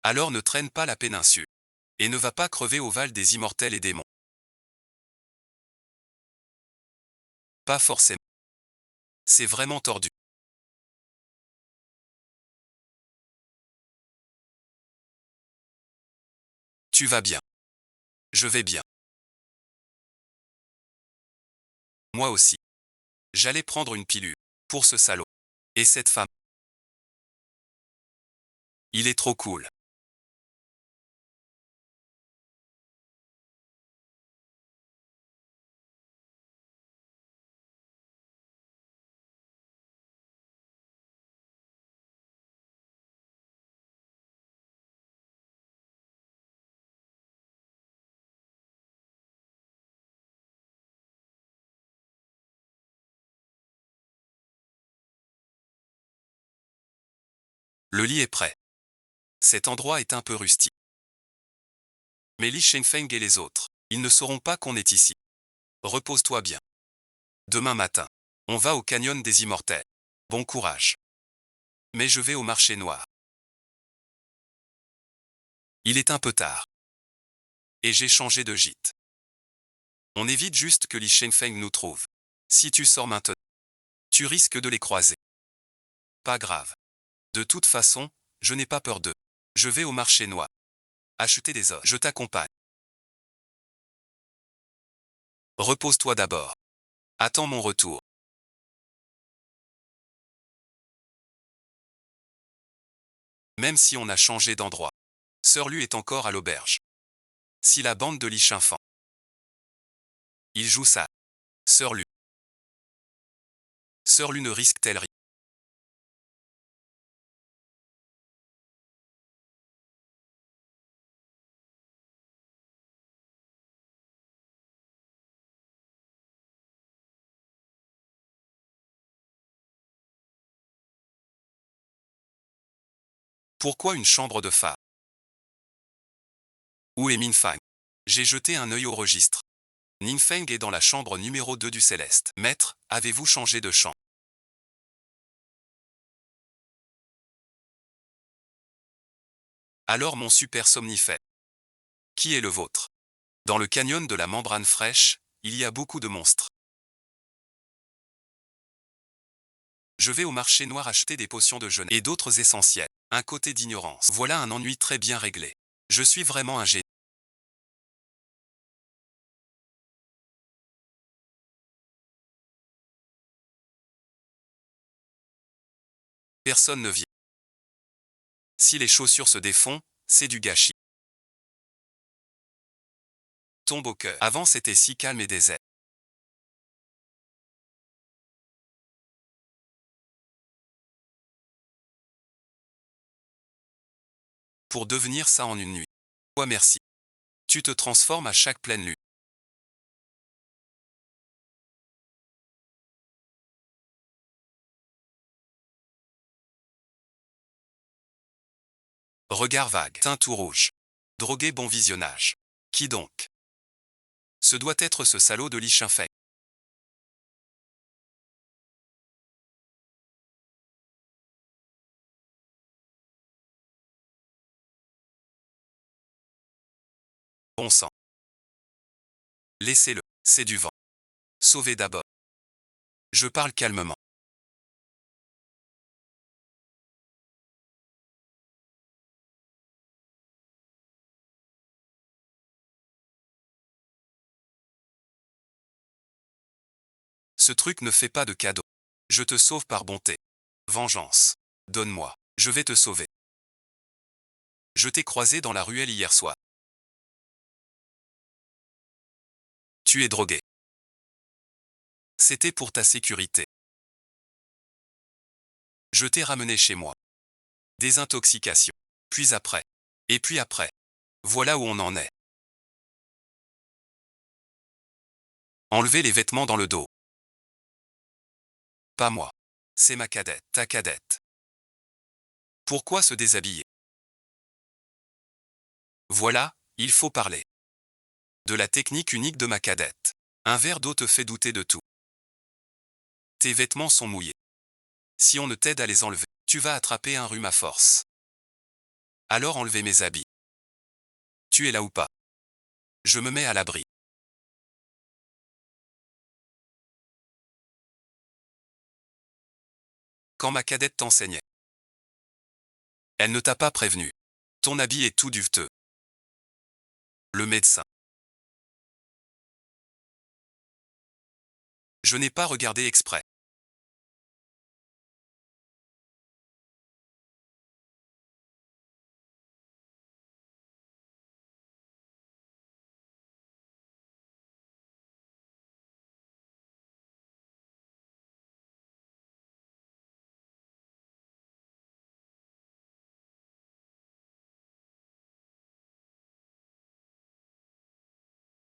Alors ne traîne pas la péninsule. Et ne va pas crever au val des immortels et démons. Pas forcément. C'est vraiment tordu. Tu vas bien. Je vais bien. Moi aussi. J'allais prendre une pilule. Pour ce salaud. Et cette femme. Il est trop cool. Le lit est prêt. Cet endroit est un peu rustique. Mais Li Shenfeng et les autres, ils ne sauront pas qu'on est ici. Repose-toi bien. Demain matin, on va au canyon des immortels. Bon courage. Mais je vais au marché noir. Il est un peu tard. Et j'ai changé de gîte. On évite juste que Li Shenfeng nous trouve. Si tu sors maintenant, tu risques de les croiser. Pas grave. De toute façon, je n'ai pas peur d'eux. Je vais au marché noir. Acheter des os. Je t'accompagne. Repose-toi d'abord. Attends mon retour. Même si on a changé d'endroit. Sœur Lu est encore à l'auberge. Si la bande de Li Shenfeng. Il joue ça. Sœur Lu. Sœur Lu ne risque-t-elle rien? Pourquoi une chambre de phare? Où est Minfang? J'ai jeté un œil au registre. Ninfeng est dans la chambre numéro 2 du Céleste. Maître, avez-vous changé de chambre? Alors mon super somnifère. Qui est le vôtre? Dans le canyon de la membrane fraîche, il y a beaucoup de monstres. Je vais au marché noir acheter des potions de jeûne et d'autres essentiels. Un côté d'ignorance. Voilà un ennui très bien réglé. Je suis vraiment un génie. Personne ne vient. Si les chaussures se défont, c'est du gâchis. Tombe au cœur. Avant c'était si calme et désert. Pour devenir ça en une nuit. Ouais merci. Tu te transformes à chaque pleine lune. Regard vague. Teint tout rouge. Drogué bon visionnage. Qui donc? Ce doit être ce salaud de Li Shenfeng. Bon sang. Laissez-le. C'est du vent. Sauvez d'abord. Je parle calmement. Ce truc ne fait pas de cadeau. Je te sauve par bonté. Vengeance. Donne-moi. Je vais te sauver. Je t'ai croisé dans la ruelle hier soir. Tu es drogué. C'était pour ta sécurité. Je t'ai ramené chez moi. Désintoxication. Puis après. Et puis après. Voilà où on en est. Enlever les vêtements dans le dos. Pas moi. C'est ma cadette, ta cadette. Pourquoi se déshabiller? Voilà, il faut parler. De la technique unique de ma cadette. Un verre d'eau te fait douter de tout. Tes vêtements sont mouillés. Si on ne t'aide à les enlever, tu vas attraper un rhume à force. Alors enlevez mes habits. Tu es là ou pas? Je me mets à l'abri. Quand ma cadette t'enseignait. Elle ne t'a pas prévenu. Ton habit est tout duveteux. Le médecin. Je n'ai pas regardé exprès.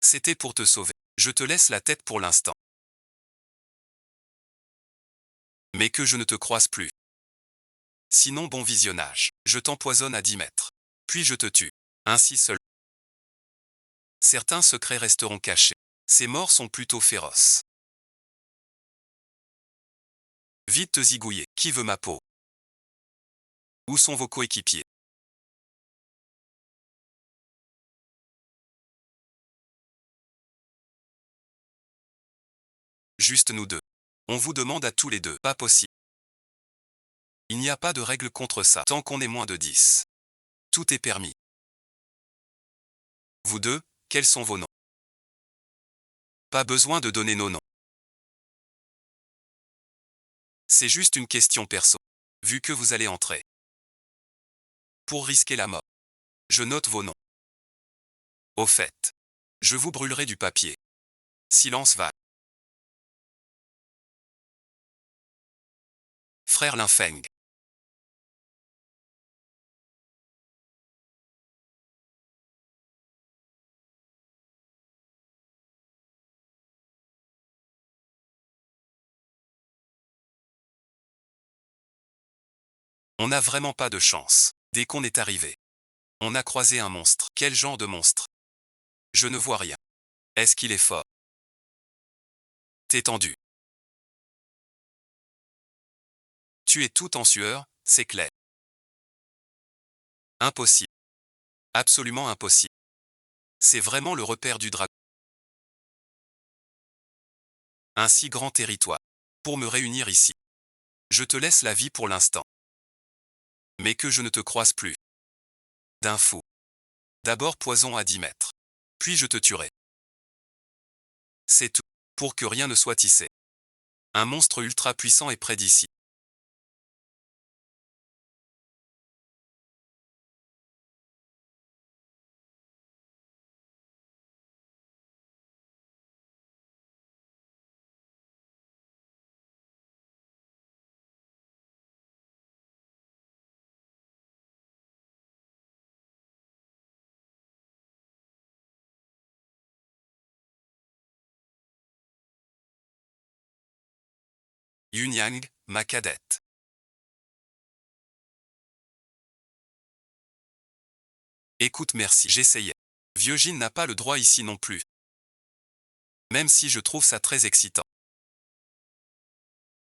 C'était pour te sauver. Je te laisse la tête pour l'instant. Mais que je ne te croise plus. Sinon bon visionnage. Je t'empoisonne à 10 mètres. Puis je te tue. Ainsi seul. Certains secrets resteront cachés. Ces morts sont plutôt féroces. Vite te zigouiller. Qui veut ma peau? Où sont vos coéquipiers? Juste nous deux. On vous demande à tous les deux. Pas possible. Il n'y a pas de règle contre ça tant qu'on est moins de 10. Tout est permis. Vous deux, quels sont vos noms? Pas besoin de donner nos noms. C'est juste une question perso. Vu que vous allez entrer. Pour risquer la mort. Je note vos noms. Au fait. Je vous brûlerai du papier. Silence va. Frère Linfeng. On n'a vraiment pas de chance. Dès qu'on est arrivé. On a croisé un monstre. Quel genre de monstre? Je ne vois rien. Est-ce qu'il est fort? T'es tendu. Tu es tout en sueur, c'est clair. Impossible. Absolument impossible. C'est vraiment le repère du dragon. Un si grand territoire. Pour me réunir ici. Je te laisse la vie pour l'instant. Mais que je ne te croise plus. D'un fou. D'abord poison à 10 mètres. Puis je te tuerai. C'est tout. Pour que rien ne soit tissé. Un monstre ultra puissant est près d'ici. Yunyang, ma cadette. Écoute, merci, j'essayais. Vieux Jin n'a pas le droit ici non plus. Même si je trouve ça très excitant.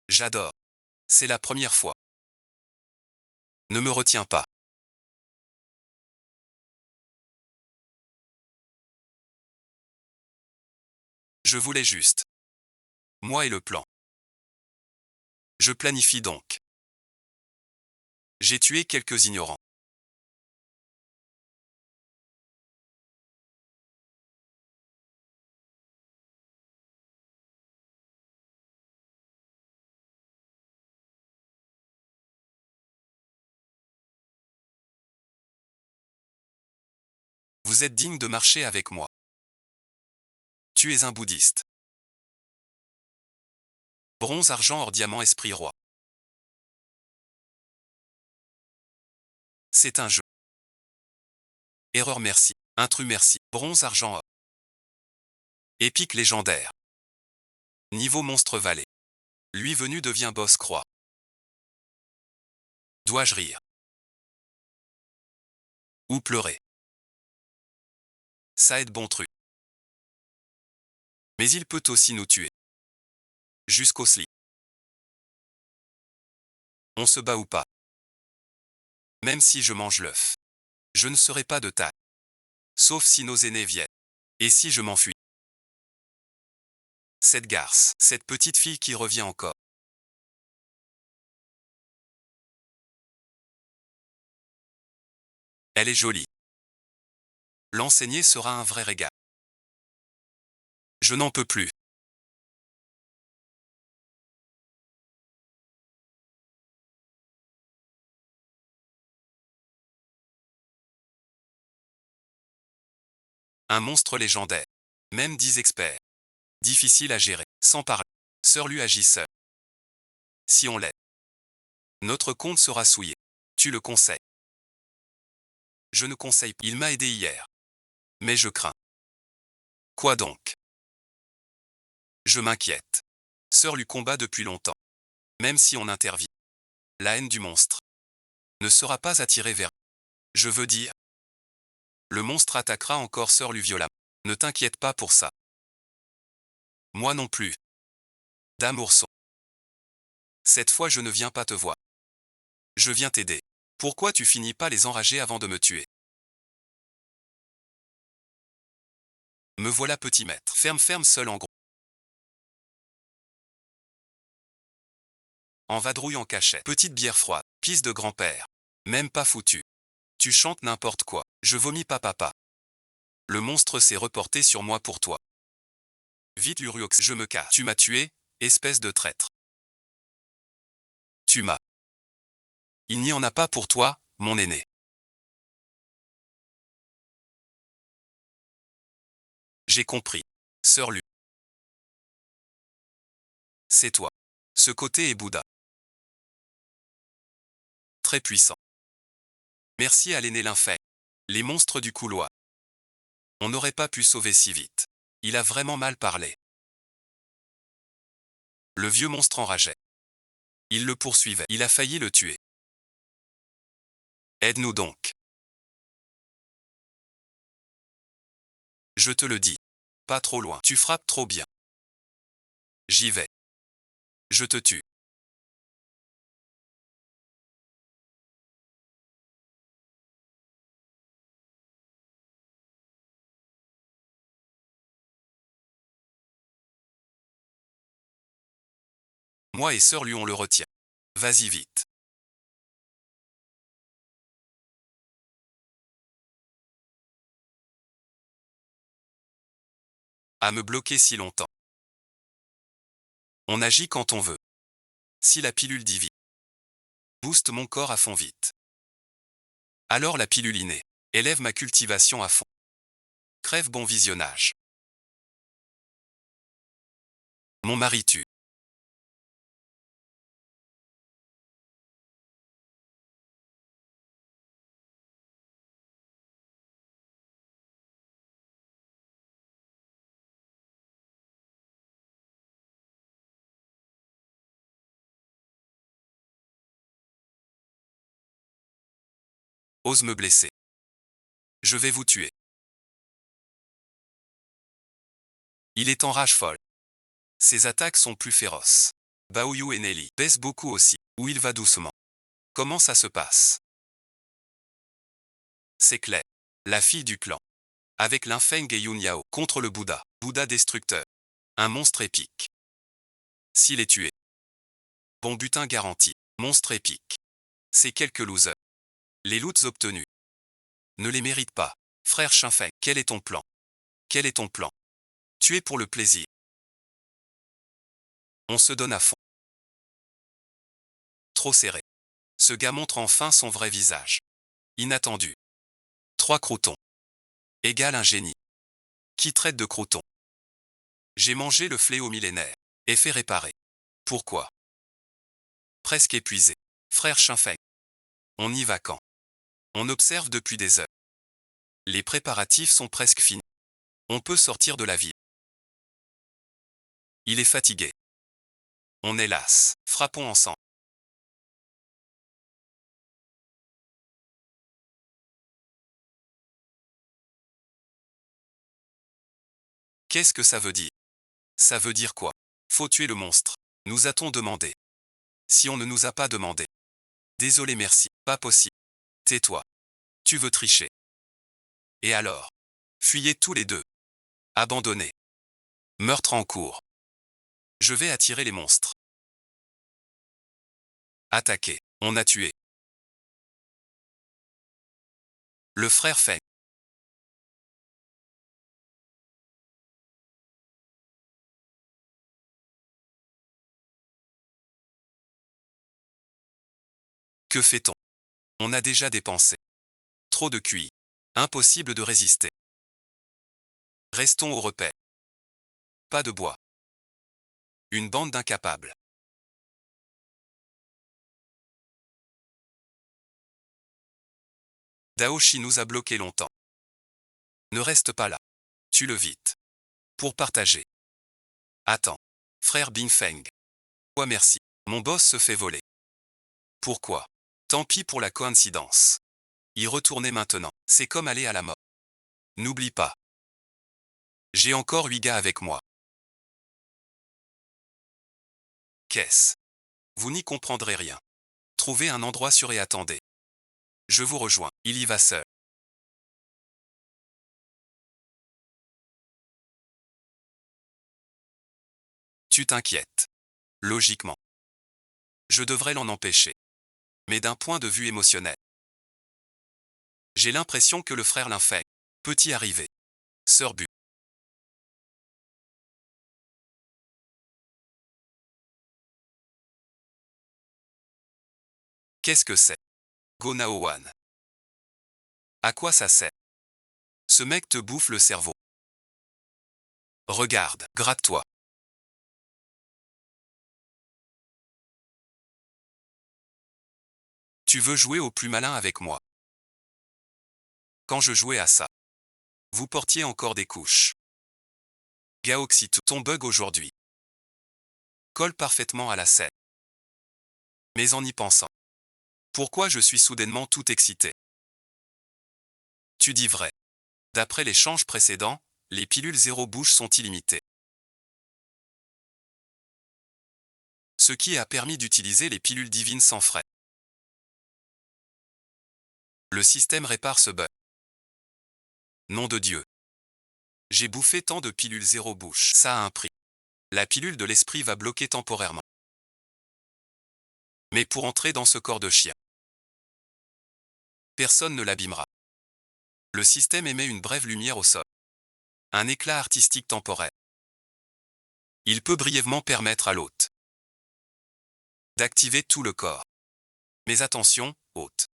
J'adore. C'est la première fois. Ne me retiens pas. Je voulais juste. Moi et le plan. Je planifie donc. J'ai tué quelques ignorants. Vous êtes digne de marcher avec moi. Tu es un bouddhiste. Bronze, argent, or, diamant, esprit, roi. C'est un jeu. Erreur, merci. Intrus, merci. Bronze, argent, or. Épique légendaire. Niveau monstre vallée. Lui venu devient boss croix. Dois-je rire? Ou pleurer? Ça aide bon truc. Mais il peut aussi nous tuer. Jusqu'au slip. On se bat ou pas? Même si je mange l'œuf. Je ne serai pas de taille. Sauf si nos aînés viennent. Et si je m'enfuis? Cette garce, cette petite fille qui revient encore. Elle est jolie. L'enseigner sera un vrai régal. Je n'en peux plus. Un monstre légendaire. Même 10 experts. Difficile à gérer. Sans parler. Sœur Lu agit seul. Si on l'aide, notre compte sera souillé. Tu le conseilles? Je ne conseille pas. Il m'a aidé hier. Mais je crains. Quoi donc? Je m'inquiète. Sœur Lu combat depuis longtemps. Même si on intervient, la haine du monstre ne sera pas attirée vers. Je veux dire, le monstre attaquera encore Sœur Lu violemment. Ne t'inquiète pas pour ça. Moi non plus. Dame Ourson. Cette fois je ne viens pas te voir. Je viens t'aider. Pourquoi tu finis pas les enrager avant de me tuer? Me voilà petit maître. Ferme seul en gros. En vadrouille en cachette. Petite bière froide. Pisse de grand-père. Même pas foutu. Tu chantes n'importe quoi. Je vomis pas papa. Le monstre s'est reporté sur moi pour toi. Vite Uriox, je me casse. Tu m'as tué, espèce de traître. Tu m'as. Il n'y en a pas pour toi, mon aîné. J'ai compris. Sœur Lu. C'est toi. Ce côté est Bouddha. Très puissant. Merci à l'aîné l'infect. Les monstres du couloir. On n'aurait pas pu sauver si vite. Il a vraiment mal parlé. Le vieux monstre enrageait. Il le poursuivait. Il a failli le tuer. Aide-nous donc. Je te le dis. Pas trop loin. Tu frappes trop bien. J'y vais. Je te tue. Moi et Sœur Lu on le retient. Vas-y vite. À me bloquer si longtemps. On agit quand on veut. Si la pilule divine booste mon corps à fond vite. Alors la pilule innée élève ma cultivation à fond. Crève bon visionnage. Mon mari tue. Ose me blesser. Je vais vous tuer. Il est en rage folle. Ses attaques sont plus féroces. Baoyu et Nelly baissent beaucoup aussi. Où il va doucement. Comment ça se passe? C'est clair. La fille du clan. Avec l'infeng et Yun Yao contre le Bouddha. Bouddha destructeur. Un monstre épique. S'il est tué. Bon butin garanti. Monstre épique. C'est quelques losers. Les loots obtenus ne les méritent pas. Frère Shinfeng, quel est ton plan? Quel est ton plan? Tuer pour le plaisir. On se donne à fond. Trop serré. Ce gars montre enfin son vrai visage. Inattendu. 3 croutons. égale un génie. Qui traite de croûtons. J'ai mangé le fléau millénaire. Et fait réparer. Pourquoi? Presque épuisé. Frère Shinfeng. On y va quand? On observe depuis des heures. Les préparatifs sont presque finis. On peut sortir de la ville. Il est fatigué. On est las. Frappons ensemble. Qu'est-ce que ça veut dire? Ça veut dire quoi? Faut tuer le monstre. Nous a-t-on demandé? Si on ne nous a pas demandé. Désolé, merci. Pas possible. Tais-toi. Tu veux tricher. Et alors? Fuyez tous les deux. Abandonnez. Meurtre en cours. Je vais attirer les monstres. Attaquer. On a tué. Le frère Feng. Que fait-on? On a déjà dépensé. Trop de QI. Impossible de résister. Restons au repère. Pas de bois. Une bande d'incapables. Daoshi nous a bloqués longtemps. Ne reste pas là. Tue-le vite. Pour partager. Attends. Frère Bingfeng. Ouais, merci. Mon boss se fait voler. Pourquoi? Tant pis pour la coïncidence. Y retourner maintenant, c'est comme aller à la mort. N'oublie pas. J'ai encore 8 gars avec moi. Qu'est-ce? Vous n'y comprendrez rien. Trouvez un endroit sûr et attendez. Je vous rejoins, il y va seul. Tu t'inquiètes. Logiquement. Je devrais l'en empêcher. Mais d'un point de vue émotionnel. J'ai l'impression que le frère Linfeng peut y arriver. Sœur Bu. Qu'est-ce que c'est? Go Nao One. À quoi ça sert? Ce mec te bouffe le cerveau. Regarde, gratte-toi. Tu veux jouer au plus malin avec moi. Quand je jouais à ça, vous portiez encore des couches. Gaoxitu, ton bug aujourd'hui colle parfaitement à la scène. Mais en y pensant, pourquoi je suis soudainement tout excité? Tu dis vrai. D'après l'échange précédent, les pilules zéro bouche sont illimitées. Ce qui a permis d'utiliser les pilules divines sans frais. Le système répare ce bug. Nom de Dieu. J'ai bouffé tant de pilules zéro bouche, ça a un prix. La pilule de l'esprit va bloquer temporairement. Mais pour entrer dans ce corps de chien, personne ne l'abîmera. Le système émet une brève lumière au sol. Un éclat artistique temporaire. Il peut brièvement permettre à l'hôte d'activer tout le corps. Mais attention, hôte.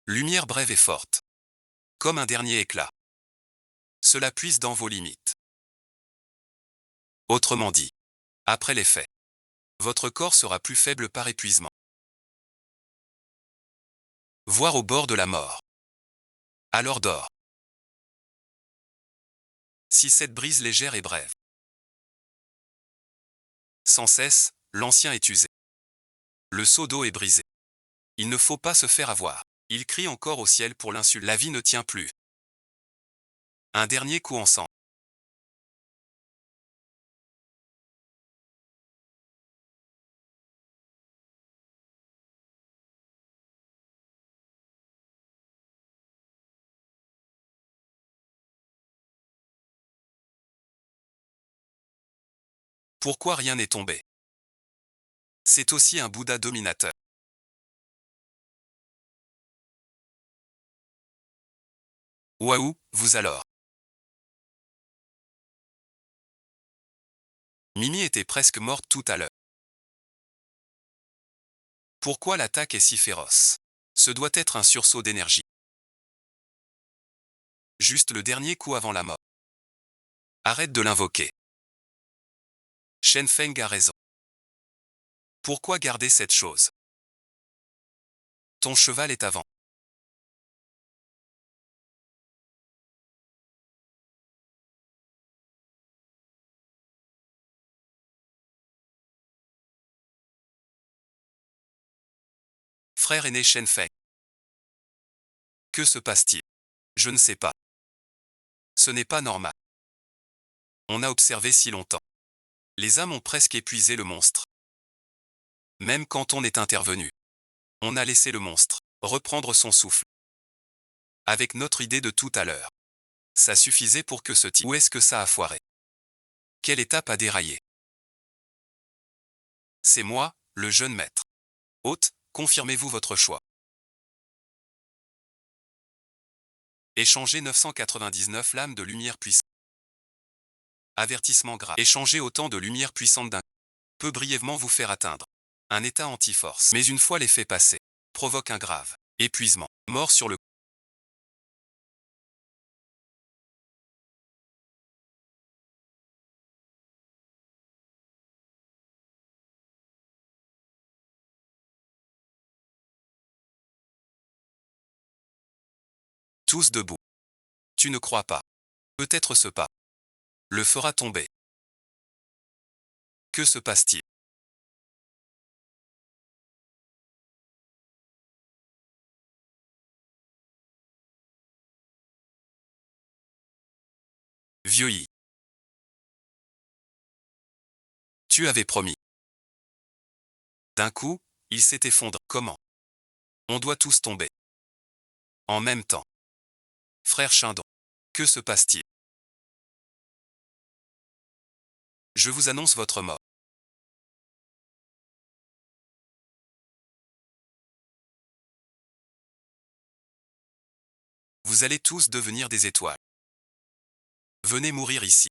Lumière brève et forte. Comme un dernier éclat. Cela puise dans vos limites. Autrement dit, après l'effet, votre corps sera plus faible par épuisement. Voire au bord de la mort. Alors dors. Si cette brise légère est brève. Sans cesse, l'ancien est usé. Le seau d'eau est brisé. Il ne faut pas se faire avoir. Il crie encore au ciel pour l'insulte. La vie ne tient plus. Un dernier coup ensemble. Pourquoi rien n'est tombé? C'est aussi un Bouddha dominateur. Waouh, vous alors? Mimi était presque morte tout à l'heure. Pourquoi l'attaque est si féroce? Ce doit être un sursaut d'énergie. Juste le dernier coup avant la mort. Arrête de l'invoquer. Shen Feng a raison. Pourquoi garder cette chose? Ton cheval est avant. Frère aîné Shen Feng. Que se passe-t-il? Je ne sais pas. Ce n'est pas normal. On a observé si longtemps. Les âmes ont presque épuisé le monstre. Même quand on est intervenu, on a laissé le monstre reprendre son souffle. Avec notre idée de tout à l'heure. Ça suffisait pour que ce type... Où est-ce que ça a foiré? Quelle étape a déraillé? C'est moi, le jeune maître. Hôte, confirmez-vous votre choix. Échangez 999 lames de lumière puissante. Avertissement grave. Échangez autant de lumière puissante d'un coup peut brièvement vous faire atteindre un état anti-force. Mais une fois l'effet passé, provoque un grave épuisement. Mort sur le... Tous debout. Tu ne crois pas. Peut-être ce pas le fera tomber. Que se passe-t-il? Vieux Yi. Tu avais promis. D'un coup, il s'est effondré. Comment? On doit tous tomber. En même temps. Frère Chindon. Que se passe-t-il? Je vous annonce votre mort. Vous allez tous devenir des étoiles. Venez mourir ici.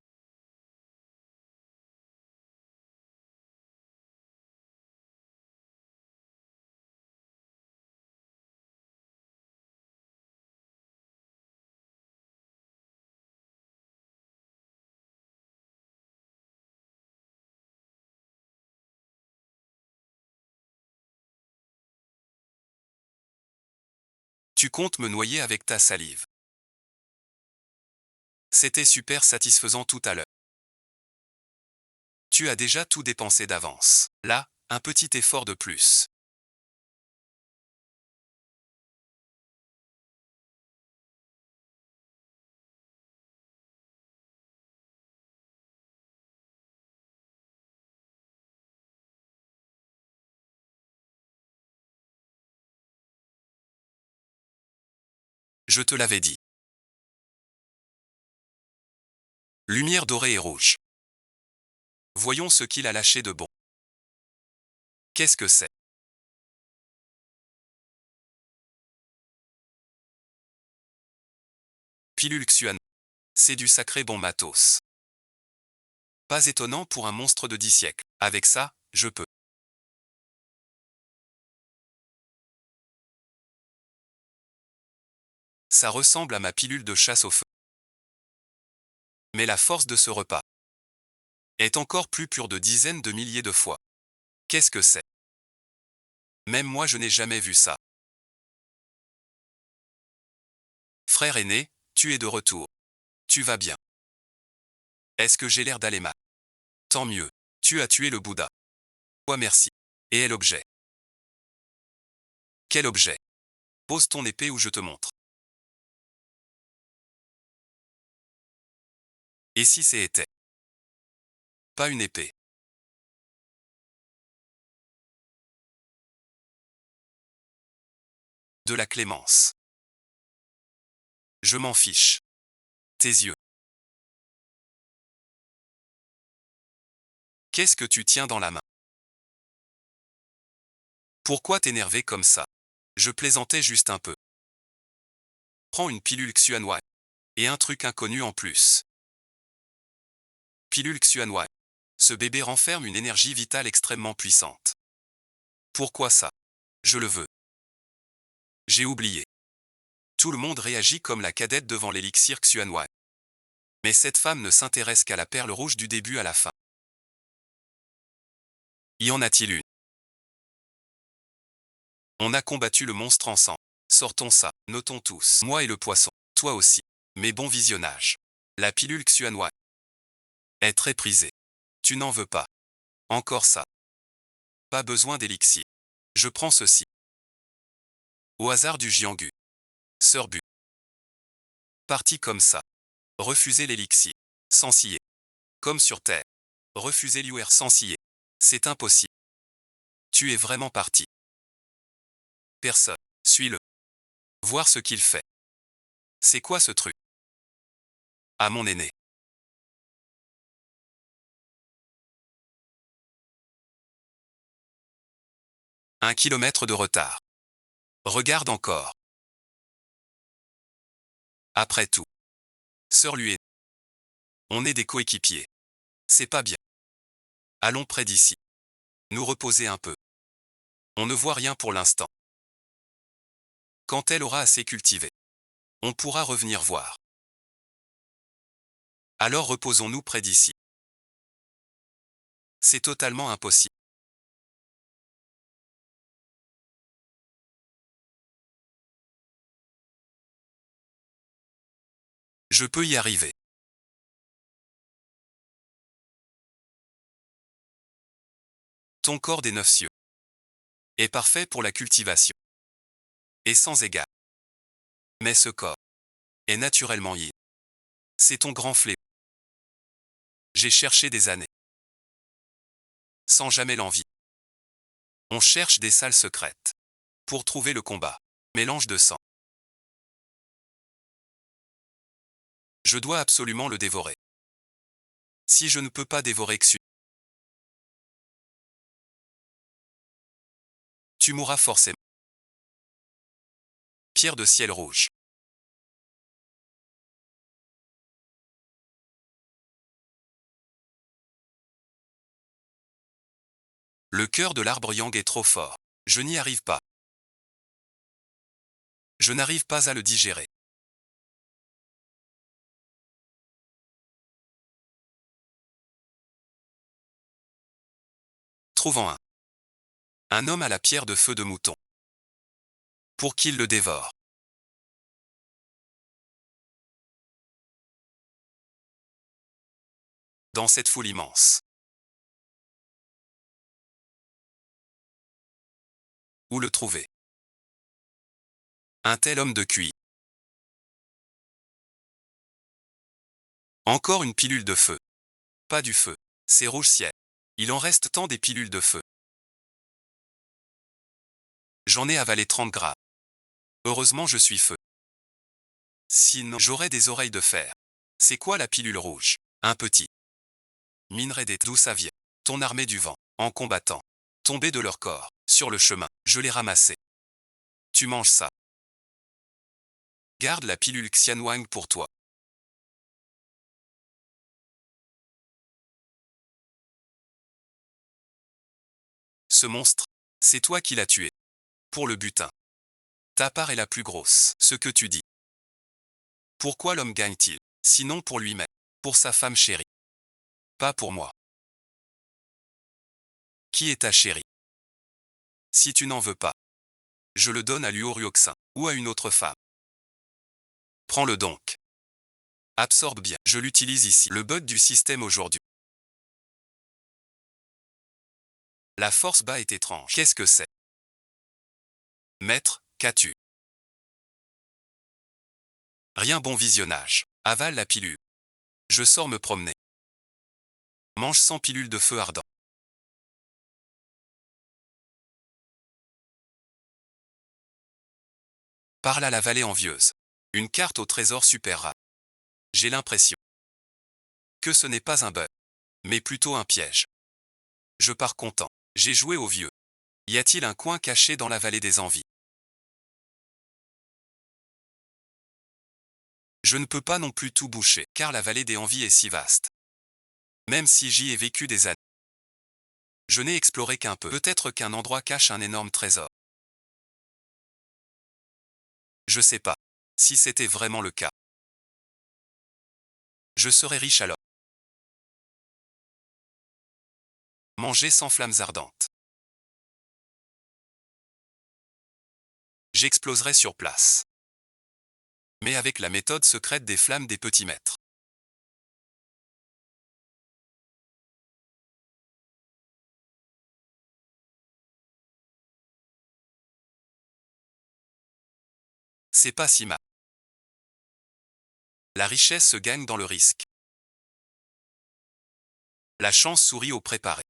Tu comptes me noyer avec ta salive. C'était super satisfaisant tout à l'heure. Tu as déjà tout dépensé d'avance. Là, un petit effort de plus. Je te l'avais dit. Lumière dorée et rouge. Voyons ce qu'il a lâché de bon. Qu'est-ce que c'est? Pilule Xuan. C'est du sacré bon matos. Pas étonnant pour un monstre de 10 siècles. Avec ça, je peux. Ça ressemble à ma pilule de chasse au feu. Mais la force de ce repas est encore plus pure de dizaines de milliers de fois. Qu'est-ce que c'est? Même moi je n'ai jamais vu ça. Frère aîné, tu es de retour. Tu vas bien. Est-ce que j'ai l'air d'aller mal? Tant mieux. Tu as tué le Bouddha. Ouais, merci. Et est l'objet? Quel objet? Pose ton épée ou je te montre. Et si c'était pas une épée? De la clémence. Je m'en fiche. Tes yeux. Qu'est-ce que tu tiens dans la main? Pourquoi t'énerver comme ça? Je plaisantais juste un peu. Prends une pilule Xuanwei. Et un truc inconnu en plus. Pilule Xuanwei. Ce bébé renferme une énergie vitale extrêmement puissante. Pourquoi ça? Je le veux. J'ai oublié. Tout le monde réagit comme la cadette devant l'élixir Xuanwang. Mais cette femme ne s'intéresse qu'à la perle rouge du début à la fin. Y en a-t-il une? On a combattu le monstre ensemble. Sortons ça, notons tous. Moi et le poisson. Toi aussi. Mais bon visionnage. La pilule Xuanwang est très prisée. Tu n'en veux pas. Encore ça. Pas besoin d'élixir. Je prends ceci. Au hasard du Jianggu. Sœur Bu. Parti comme ça. Refuser l'élixir. Sans scier. Comme sur Terre. Refuser l'UR sans scier. C'est impossible. Tu es vraiment parti. Personne. Suis-le. Voir ce qu'il fait. C'est quoi ce truc? À mon aîné. Un kilomètre de retard. Regarde encore. Après tout. Sœur lui est. On est des coéquipiers. C'est pas bien. Allons près d'ici. Nous reposer un peu. On ne voit rien pour l'instant. Quand elle aura assez cultivé, on pourra revenir voir. Alors reposons-nous près d'ici. C'est totalement impossible. Je peux y arriver. Ton corps des 9 cieux est parfait pour la cultivation. Et sans égard. Mais ce corps est naturellement yin. C'est ton grand fléau. J'ai cherché des années. Sans jamais l'envie. On cherche des salles secrètes. Pour trouver le combat. Mélange de sang. Je dois absolument le dévorer. Si je ne peux pas dévorer Xu, tu mourras forcément. Pierre de ciel rouge. Le cœur de l'arbre yang est trop fort. Je n'y arrive pas. Je n'arrive pas à le digérer. Trouvant un. Un homme à la pierre de feu de mouton. Pour qu'il le dévore. Dans cette foule immense. Où le trouver? Un tel homme de QI. Encore une pilule de feu. Pas du feu. C'est rouge ciel. Il en reste tant des pilules de feu. J'en ai avalé 30 grammes. Heureusement je suis feu. Sinon j'aurais des oreilles de fer. C'est quoi la pilule rouge? Un petit. Minerai d'où ça vient? Ton armée du vent, en combattant. Tombé de leur corps, sur le chemin, je l'ai ramassé. Tu manges ça. Garde la pilule Xianwang pour toi. Ce monstre, c'est toi qui l'as tué. Pour le butin. Ta part est la plus grosse, ce que tu dis. Pourquoi l'homme gagne-t-il? Sinon pour lui-même, pour sa femme chérie. Pas pour moi. Qui est ta chérie? Si tu n'en veux pas, je le donne à Luo Ruoxin, ou à une autre femme. Prends-le donc. Absorbe bien, je l'utilise ici. Le bug du système aujourd'hui. La force bas est étrange. Qu'est-ce que c'est? Maître, qu'as-tu? Rien, bon visionnage. Avale la pilule. Je sors me promener. Mange 100 pilules de feu ardent. Parle à la vallée envieuse. Une carte au trésor super rare. J'ai l'impression que ce n'est pas un bug, mais plutôt un piège. Je pars content. J'ai joué au vieux. Y a-t-il un coin caché dans la vallée des envies? Je ne peux pas non plus tout boucher, car la vallée des envies est si vaste. Même si j'y ai vécu des années. Je n'ai exploré qu'un peu. Peut-être qu'un endroit cache un énorme trésor. Je sais pas. Si c'était vraiment le cas, je serais riche alors. Manger sans flammes ardentes. J'exploserais sur place. Mais avec la méthode secrète des flammes des petits maîtres. C'est pas si mal. La richesse se gagne dans le risque. La chance sourit au préparé.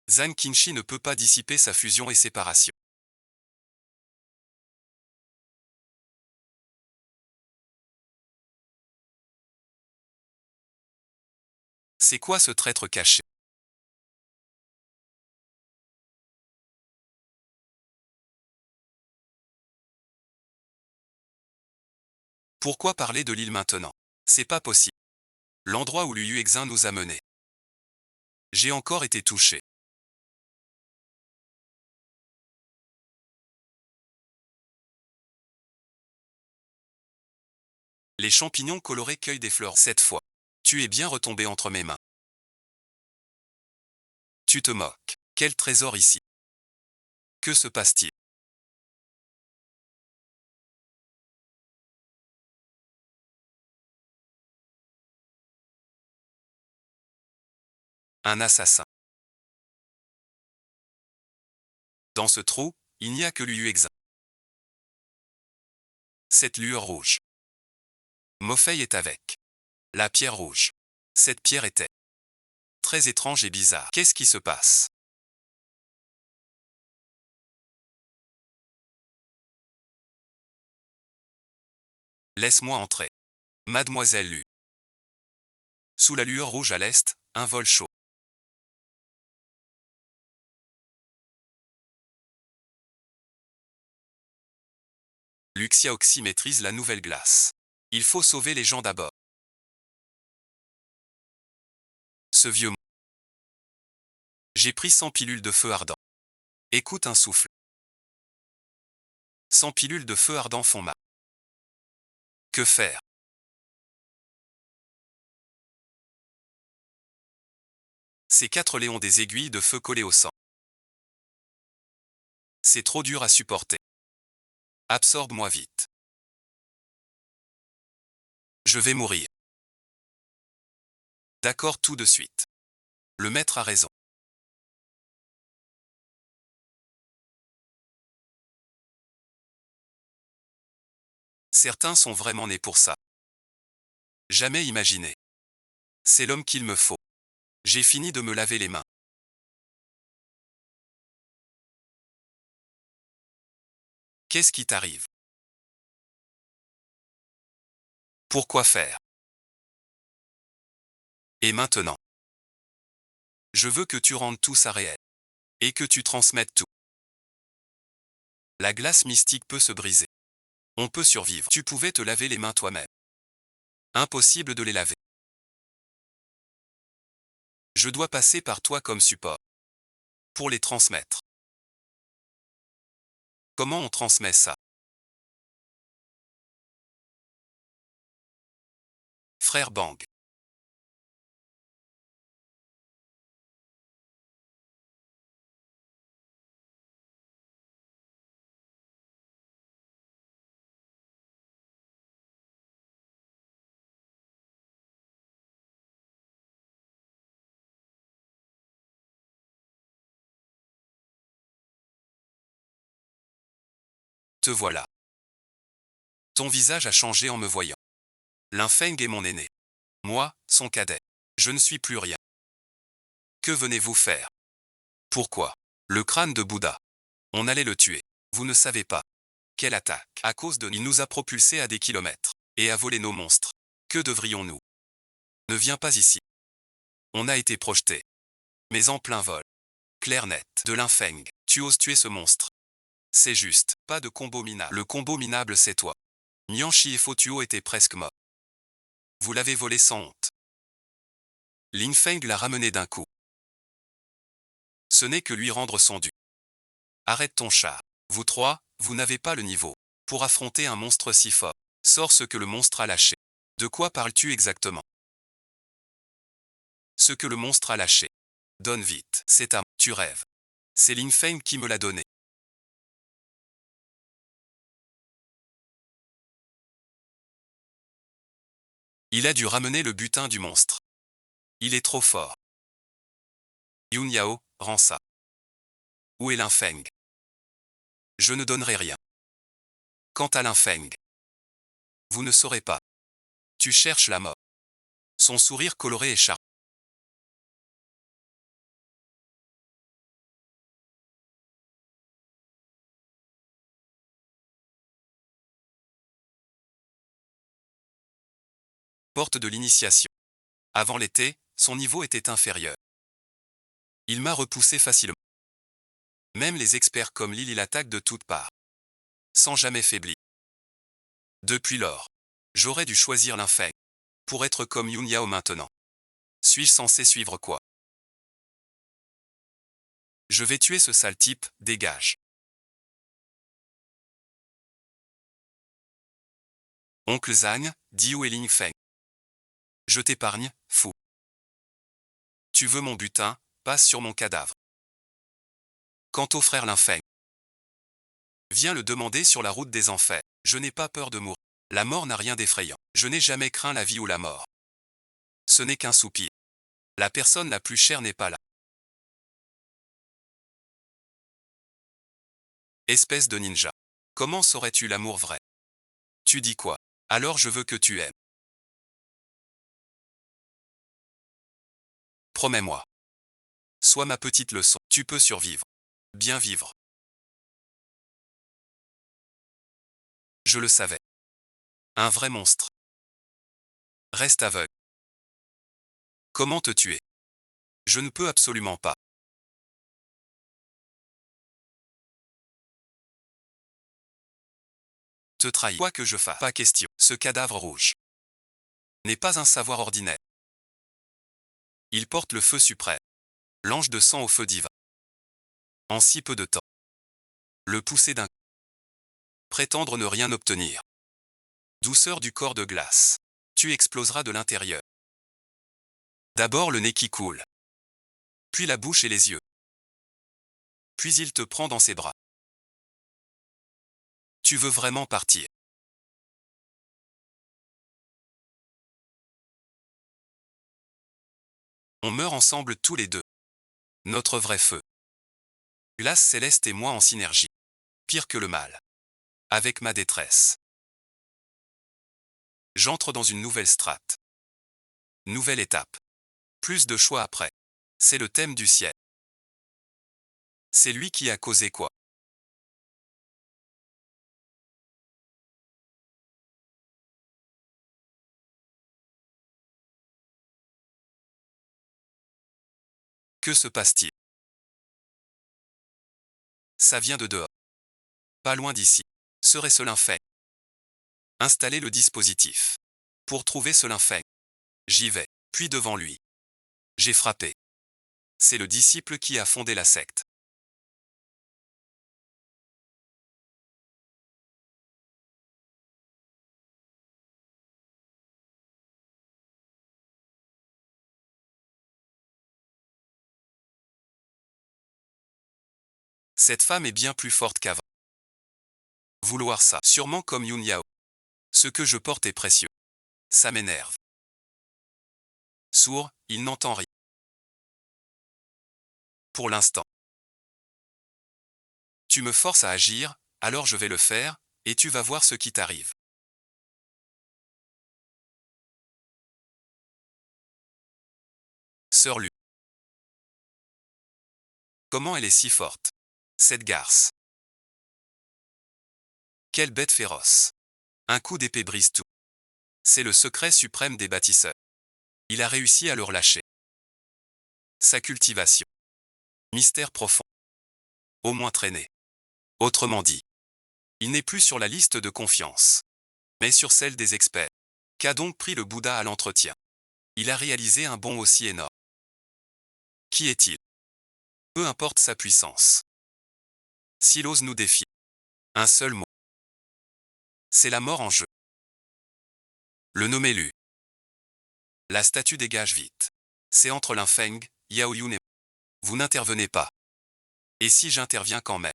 Zankinchi ne peut pas dissiper sa fusion et séparation. C'est quoi ce traître caché? Pourquoi parler de l'île maintenant? C'est pas possible. L'endroit où Liu Exin nous a menés. J'ai encore été touché. Les champignons colorés cueillent des fleurs cette fois. Tu es bien retombé entre mes mains. Tu te moques. Quel trésor ici. Que se passe-t-il? Un assassin. Dans ce trou, il n'y a que Liu Exin. Cette lueur rouge. Mofei est avec. La pierre rouge. Cette pierre était très étrange et bizarre. Qu'est-ce qui se passe? Laisse-moi entrer. Mademoiselle Lu. Sous la lueur rouge à l'est, un vol chaud. Luxia Oxy maîtrise la nouvelle glace. Il faut sauver les gens d'abord. Ce vieux mot. J'ai pris 100 pilules de feu ardent. Écoute un souffle. 100 pilules de feu ardent font mal. Que faire? Ces 4 léons des aiguilles de feu collées au sang. C'est trop dur à supporter. Absorbe-moi vite. Je vais mourir. D'accord tout de suite. Le maître a raison. Certains sont vraiment nés pour ça. Jamais imaginé. C'est l'homme qu'il me faut. J'ai fini de me laver les mains. Qu'est-ce qui t'arrive? Pourquoi faire? Et maintenant? Je veux que tu rendes tout ça réel. Et que tu transmettes tout. La glace mystique peut se briser. On peut survivre. Tu pouvais te laver les mains toi-même. Impossible de les laver. Je dois passer par toi comme support. Pour les transmettre. Comment on transmet ça? Frère Bang. Te voilà. Ton visage a changé en me voyant. L'infeng est mon aîné. Moi, son cadet. Je ne suis plus rien. Que venez-vous faire? Pourquoi? Le crâne de Bouddha. On allait le tuer. Vous ne savez pas. Quelle attaque. À cause de il nous a propulsés à des kilomètres. Et a volé nos monstres. Que devrions-nous? Ne viens pas ici. On a été projetés. Mais en plein vol. Clair net. De l'infeng. Tu oses tuer ce monstre. C'est juste. Pas de combo minable. Le combo minable c'est toi. Nianchi et Fotuo étaient presque morts. Vous l'avez volé sans honte. Linfeng l'a ramené d'un coup. Ce n'est que lui rendre son dû. Arrête ton char. Vous trois, vous n'avez pas le niveau pour affronter un monstre si fort. Sors ce que le monstre a lâché. De quoi parles-tu exactement? Ce que le monstre a lâché. Donne vite, c'est à moi. Tu rêves. C'est Ling Feng qui me l'a donné. Il a dû ramener le butin du monstre. Il est trop fort. Yun Yao, rends ça. Où est Lin Feng? Je ne donnerai rien. Quant à Lin Feng, vous ne saurez pas. Tu cherches la mort. Son sourire coloré est charmant. Porte de l'initiation. Avant l'été, son niveau était inférieur. Il m'a repoussé facilement. Même les experts comme Lily l'attaquent de toutes parts. Sans jamais faiblir. Depuis lors, j'aurais dû choisir Lin Feng. Pour être comme Yun Yao maintenant. Suis-je censé suivre quoi? Je vais tuer ce sale type, dégage. Oncle Zhang, dit où est Ling Feng. Je t'épargne, fou. Tu veux mon butin, passe sur mon cadavre. Quant au frère Lin Feng, viens le demander sur la route des enfers. Je n'ai pas peur de mourir. La mort n'a rien d'effrayant. Je n'ai jamais craint la vie ou la mort. Ce n'est qu'un soupir. La personne la plus chère n'est pas là. Espèce de ninja. Comment saurais-tu l'amour vrai? Tu dis quoi? Alors je veux que tu aimes. Promets-moi. Sois ma petite leçon. Tu peux survivre. Bien vivre. Je le savais. Un vrai monstre. Reste aveugle. Comment te tuer? Je ne peux absolument pas. Te trahir. Quoi que je fasse. Pas question. Ce cadavre rouge n'est pas un savoir ordinaire. Il porte le feu suprême. L'ange de sang au feu divin. En si peu de temps. Le pousser d'un. Prétendre ne rien obtenir. Douceur du corps de glace. Tu exploseras de l'intérieur. D'abord le nez qui coule. Puis la bouche et les yeux. Puis il te prend dans ses bras. Tu veux vraiment partir? On meurt ensemble tous les deux. Notre vrai feu. Glace céleste et moi en synergie. Pire que le mal. Avec ma détresse. J'entre dans une nouvelle strate. Nouvelle étape. Plus de choix après. C'est le thème du ciel. C'est lui qui a causé quoi? Que se passe-t-il? Ça vient de dehors. Pas loin d'ici. Serait-ce Lin Feng? Installer le dispositif. Pour trouver ce Lin Feng. J'y vais. Puis devant lui. J'ai frappé. C'est le disciple qui a fondé la secte. Cette femme est bien plus forte qu'avant. Vouloir ça, sûrement comme Yun Yao. Ce que je porte est précieux. Ça m'énerve. Sourd, il n'entend rien. Pour l'instant. Tu me forces à agir, alors je vais le faire, et tu vas voir ce qui t'arrive. Sœur Lu. Comment elle est si forte? Cette garce. Quelle bête féroce. Un coup d'épée brise tout. C'est le secret suprême des bâtisseurs. Il a réussi à le relâcher. Sa cultivation. Mystère profond. Au moins traîné. Autrement dit, il n'est plus sur la liste de confiance, mais sur celle des experts. Qu'a donc pris le Bouddha à l'entretien? Il a réalisé un bond aussi énorme. Qui est-il? Peu importe sa puissance. S'il ose nous défier, Un seul mot. C'est la mort en jeu. Le nom élu. La statue dégage vite. C'est entre Linfeng, Yao Yun et... Vous n'intervenez pas. Et si j'interviens quand même?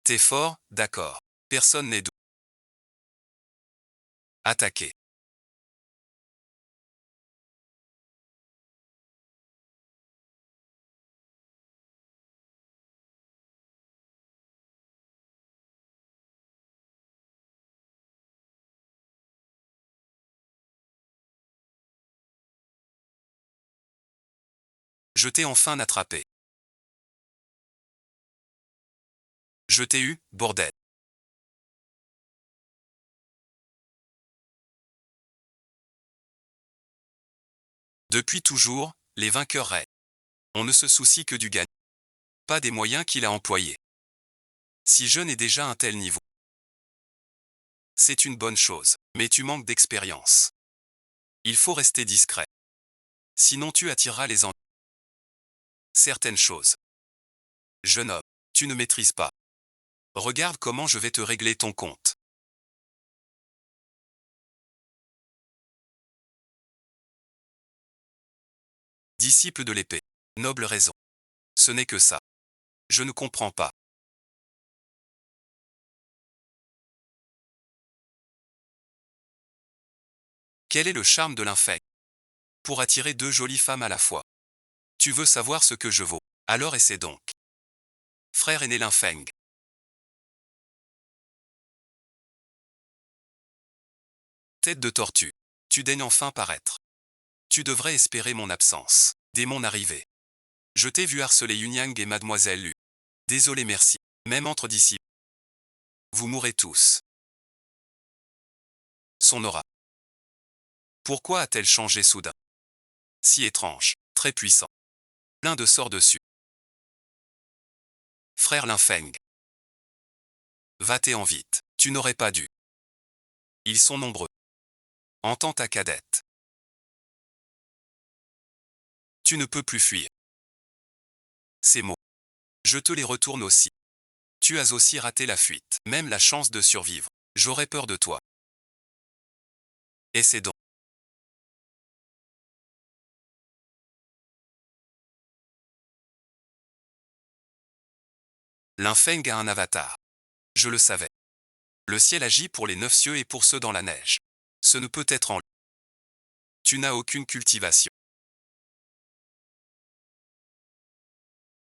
T'es fort, d'accord. Personne n'est doux. Attaquer. Je t'ai enfin attrapé. Je t'ai eu, bordel. Depuis toujours, les vainqueurs règnent. On ne se soucie que du gagnant. Pas des moyens qu'il a employés. Si je n'ai déjà un tel niveau, c'est une bonne chose, mais tu manques d'expérience. Il faut rester discret. Sinon tu attireras les ennuis. Certaines choses. Jeune homme, tu ne maîtrises pas. Regarde comment je vais te régler ton compte. Disciple de l'épée. Noble raison. Ce n'est que ça. Je ne comprends pas. Quel est le charme de l'infect? Pour attirer deux jolies femmes à la fois. Tu veux savoir ce que je vaux? Alors essaie donc. Frère aîné Linfeng. Tête de tortue. Tu daignes enfin paraître. Tu devrais espérer mon absence. Dès mon arrivée. Je t'ai vu harceler Yunyang et Mademoiselle Lu. Désolé merci. Même entre disciples. Vous mourrez tous. Son aura. Pourquoi a-t-elle changé soudain? Si étrange, très puissant. Plein de sorts dessus. Frère Linfeng. Va-t'en vite. Tu n'aurais pas dû. Ils sont nombreux. Entends ta cadette. Tu ne peux plus fuir. Ces mots. Je te les retourne aussi. Tu as aussi raté la fuite, même la chance de survivre. J'aurais peur de toi. Essaie donc. Linfeng a un avatar. Je le savais. Le ciel agit pour les 9 cieux et pour ceux dans la neige. Ce ne peut être en lui. Tu n'as aucune cultivation.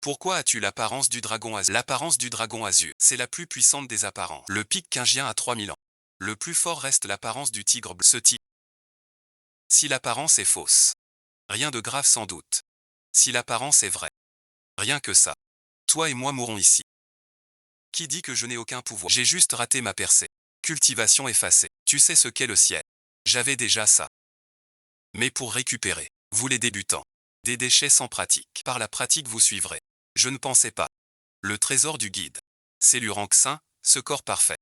Pourquoi as-tu l'apparence du dragon azur? L'apparence du dragon azur, c'est la plus puissante des apparences. Le pic quingien a 3000 ans. Le plus fort reste l'apparence du tigre bleu. Ce tigre. Si l'apparence est fausse. Rien de grave sans doute. Si l'apparence est vraie. Rien que ça. Toi et moi mourrons ici. Qui dit que je n'ai aucun pouvoir? J'ai juste raté ma percée. Cultivation effacée. Tu sais ce qu'est le ciel. J'avais déjà ça. Mais pour récupérer, vous les débutants, des déchets sans pratique. Par la pratique vous suivrez. Je ne pensais pas. Le trésor du guide. C'est l'Urang Saint, ce corps parfait.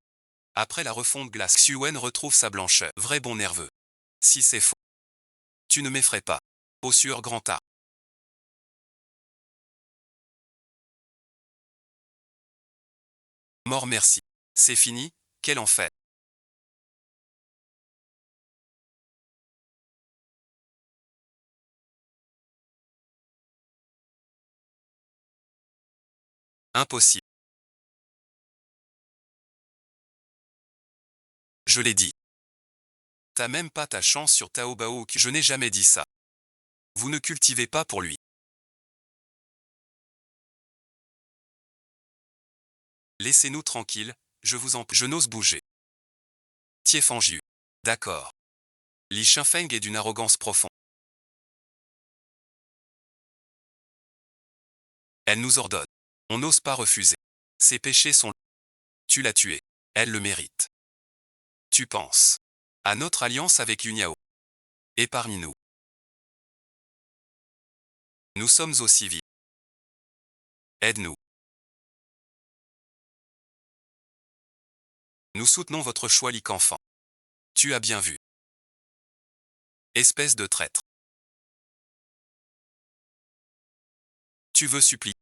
Après la refonte glace, Xuen retrouve sa blancheur. Vrai bon nerveux. Si c'est faux. Tu ne m'effraies pas. Posture grand art. Mort merci. C'est fini, quel enfer. Impossible. Je l'ai dit. T'as même pas ta chance sur Taobao. Je n'ai jamais dit ça. Vous ne cultivez pas pour lui. Laissez-nous tranquilles, je vous en prie. Je n'ose bouger. Tiefangiu. D'accord. Li Shinfeng est d'une arrogance profonde. Elle nous ordonne. On n'ose pas refuser. Ses péchés sont... Tu l'as tué. Elle le mérite. Tu penses à notre alliance avec Yunyao. Épargne-nous. Nous sommes aussi vifs. Aide-nous. Nous soutenons votre choix Lik-enfant. Tu as bien vu. Espèce de traître. Tu veux supplier.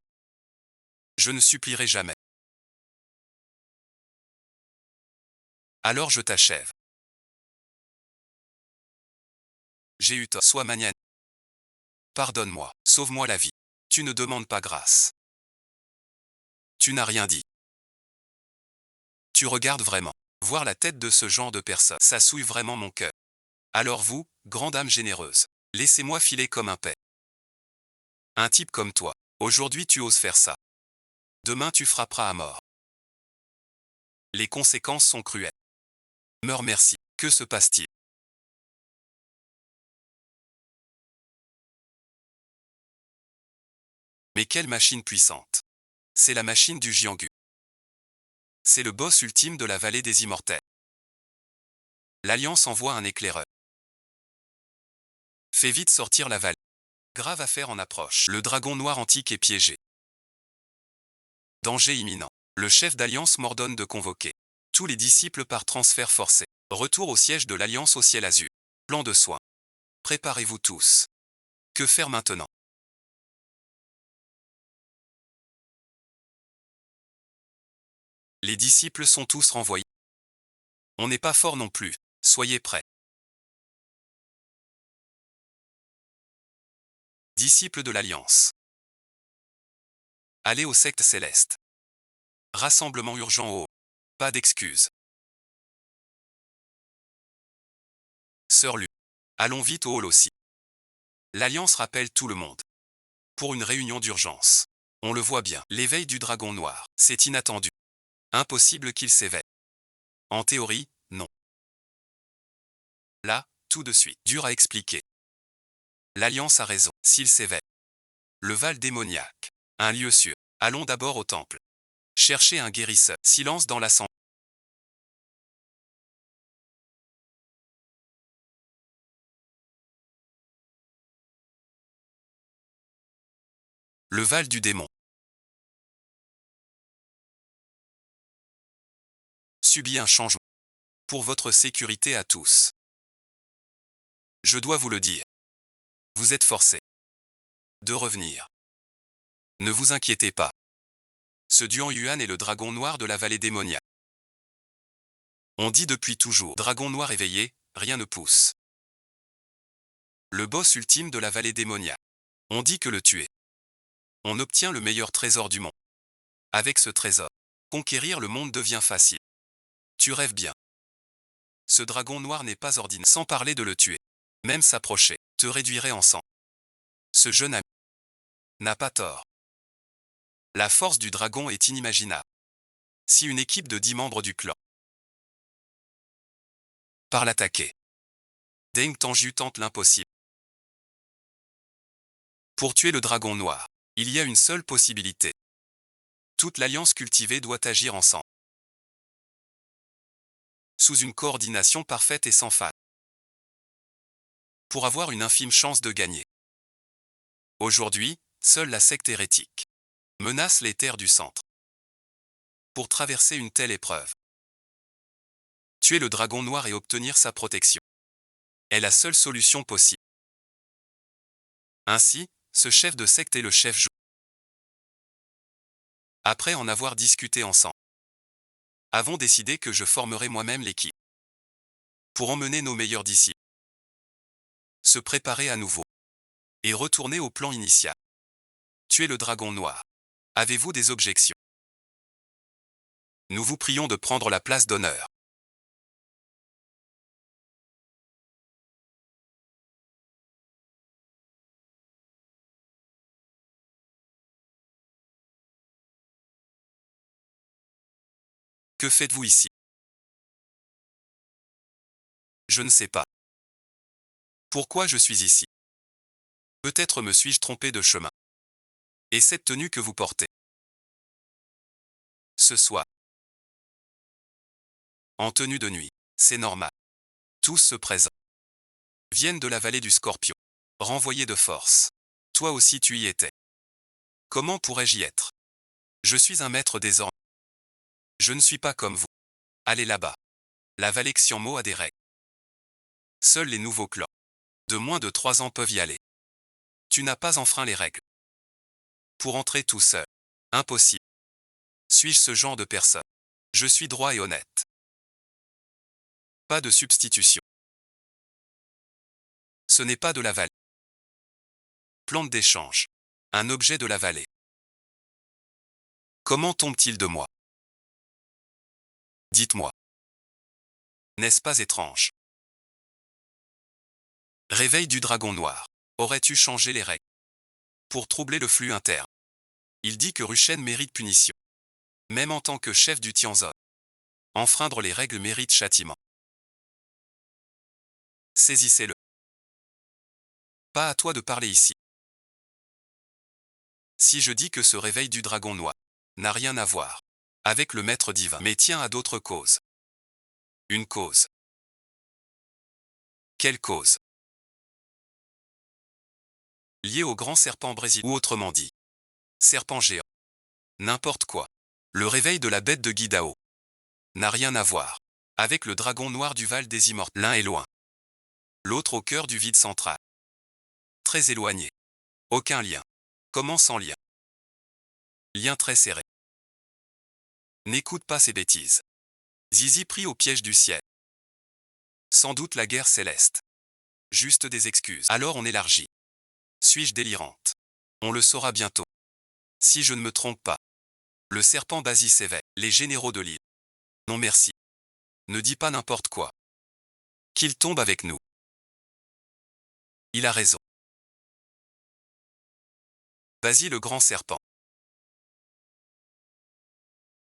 Je ne supplierai jamais. Alors je t'achève. J'ai eu tort. Sois magnanime. Pardonne-moi. Sauve-moi la vie. Tu ne demandes pas grâce. Tu n'as rien dit. Tu regardes vraiment. Voir la tête de ce genre de personne, ça souille vraiment mon cœur. Alors vous, grande âme généreuse, laissez-moi filer comme un paix. Un type comme toi. Aujourd'hui tu oses faire ça. Demain tu frapperas à mort. Les conséquences sont cruelles. Meurs merci. Que se passe-t-il? Mais quelle machine puissante. C'est la machine du Jianghu. C'est le boss ultime de la vallée des immortels. L'Alliance envoie un éclaireur. Fais vite sortir la vallée. Grave affaire en approche. Le dragon noir antique est piégé. Danger imminent. Le chef d'Alliance m'ordonne de convoquer tous les disciples par transfert forcé. Retour au siège de l'Alliance au ciel azur. Plan de soins. Préparez-vous tous. Que faire maintenant? Les disciples sont tous renvoyés. On n'est pas fort non plus. Soyez prêts. Disciples de l'Alliance. Allez aux sectes célestes. Rassemblement urgent au haut. Pas d'excuses. Sœur Lu. Allons vite au hall aussi. L'Alliance rappelle tout le monde. Pour une réunion d'urgence. On le voit bien, l'éveil du dragon noir, c'est inattendu. Impossible qu'il s'éveille. En théorie, non. Là, tout de suite, dur à expliquer. L'Alliance a raison, s'il s'éveille. Le Val démoniaque. Un lieu sûr. Allons d'abord au temple. Chercher un guérisseur. Silence dans l'assemblée. Le Val du démon. Subit un changement. Pour votre sécurité à tous. Je dois vous le dire. Vous êtes forcés de revenir. Ne vous inquiétez pas. Ce Duan Yuan est le dragon noir de la vallée démoniaque. On dit depuis toujours, dragon noir éveillé, rien ne pousse. Le boss ultime de la vallée démoniaque. On dit que le tuer. On obtient le meilleur trésor du monde. Avec ce trésor, conquérir le monde devient facile. Tu rêves bien. Ce dragon noir n'est pas ordinaire. Sans parler de le tuer. Même s'approcher, te réduirait en sang. Ce jeune ami n'a pas tort. La force du dragon est inimaginable. Si une équipe de 10 membres du clan part l'attaquer, Deng Tanju tente l'impossible. Pour tuer le dragon noir, il y a une seule possibilité. Toute l'alliance cultivée doit agir ensemble. Sous une coordination parfaite et sans faille. Pour avoir une infime chance de gagner. Aujourd'hui, seule la secte hérétique menace les terres du centre. Pour traverser une telle épreuve, tuer le dragon noir et obtenir sa protection est la seule solution possible. Ainsi, ce chef de secte est le chef Zhou. Après en avoir discuté ensemble, avons décidé que je formerai moi-même l'équipe pour emmener nos meilleurs disciples, se préparer à nouveau et retourner au plan initial. Tuer le dragon noir. Avez-vous des objections? Nous vous prions de prendre la place d'honneur. Que faites-vous ici? Je ne sais pas. Pourquoi je suis ici? Peut-être me suis-je trompé de chemin. Et cette tenue que vous portez? Ce soir, en tenue de nuit, c'est normal. Tous se présentent. Viennent de la vallée du Scorpion. Renvoyés de force. Toi aussi tu y étais. Comment pourrais-je y être? Je suis un maître des ordres. Je ne suis pas comme vous. Allez là-bas. La vallée Xianmo a des règles. Seuls les nouveaux clans de moins de 3 ans peuvent y aller. Tu n'as pas enfreint les règles. Pour entrer tout seul. Impossible. Suis-je ce genre de personne? Je suis droit et honnête. Pas de substitution. Ce n'est pas de la vallée. Plante d'échange. Un objet de la vallée. Comment tombe-t-il de moi? Dites-moi. N'est-ce pas étrange? Réveil du dragon noir. Aurais-tu changé les règles? Pour troubler le flux interne. Il dit que Rushen mérite punition. Même en tant que chef du Tianzon. Enfreindre les règles mérite châtiment. Saisissez-le. Pas à toi de parler ici. Si je dis que ce réveil du dragon noir n'a rien à voir avec le maître divin, mais tient à d'autres causes. Une cause. Quelle cause? Liée au grand serpent brésilien, ou autrement dit, serpent géant. N'importe quoi. Le réveil de la bête de Guidao n'a rien à voir avec le dragon noir du Val des Immortels. L'un est loin. L'autre au cœur du vide central. Très éloigné. Aucun lien. Comment sans lien? Lien très serré. N'écoute pas ces bêtises. Zizi pris au piège du ciel. Sans doute la guerre céleste. Juste des excuses. Alors on élargit. Suis-je délirante? On le saura bientôt. Si je ne me trompe pas. Le serpent Basis s'éveille. Les généraux de l'île. Non merci. Ne dis pas n'importe quoi. Qu'il tombe avec nous. Il a raison. Basis le grand serpent.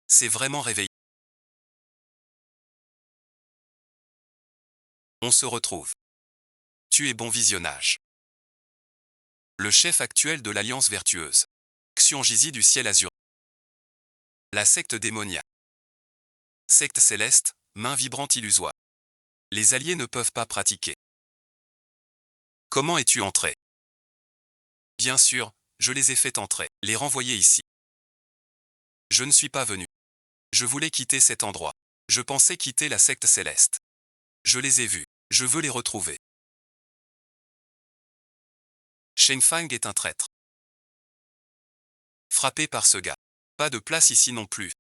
C'est vraiment réveillé. On se retrouve. Tu es bon visionnage. Le chef actuel de l'Alliance vertueuse. Xiongjizi du ciel azur. La secte démoniaque. Secte céleste, main vibrante illusoire. Les alliés ne peuvent pas pratiquer. Comment es-tu entré? Bien sûr, je les ai fait entrer, les renvoyer ici. Je ne suis pas venu. Je voulais quitter cet endroit. Je pensais quitter la secte céleste. Je les ai vus. Je veux les retrouver. Shenfang est un traître. Frappé par ce gars. Pas de place ici non plus.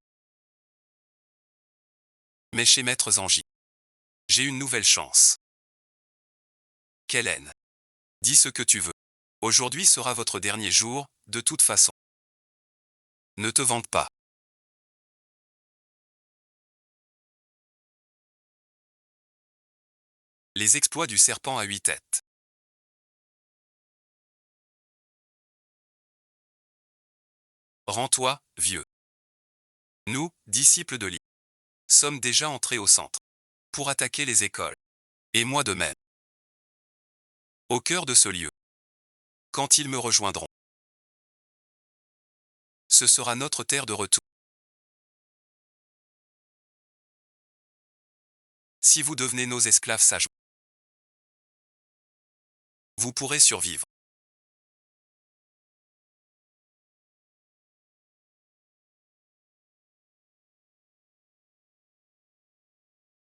Mais chez Maître Zanji. J'ai une nouvelle chance. Quelle haine. Dis ce que tu veux. Aujourd'hui sera votre dernier jour, de toute façon. Ne te vante pas. Les exploits du serpent à 8 têtes. Rends-toi, vieux. Nous, disciples de l'île, sommes déjà entrés au centre. Pour attaquer les écoles. Et moi de même. Au cœur de ce lieu. Quand ils me rejoindront. Ce sera notre terre de retour. Si vous devenez nos esclaves sages, vous pourrez survivre.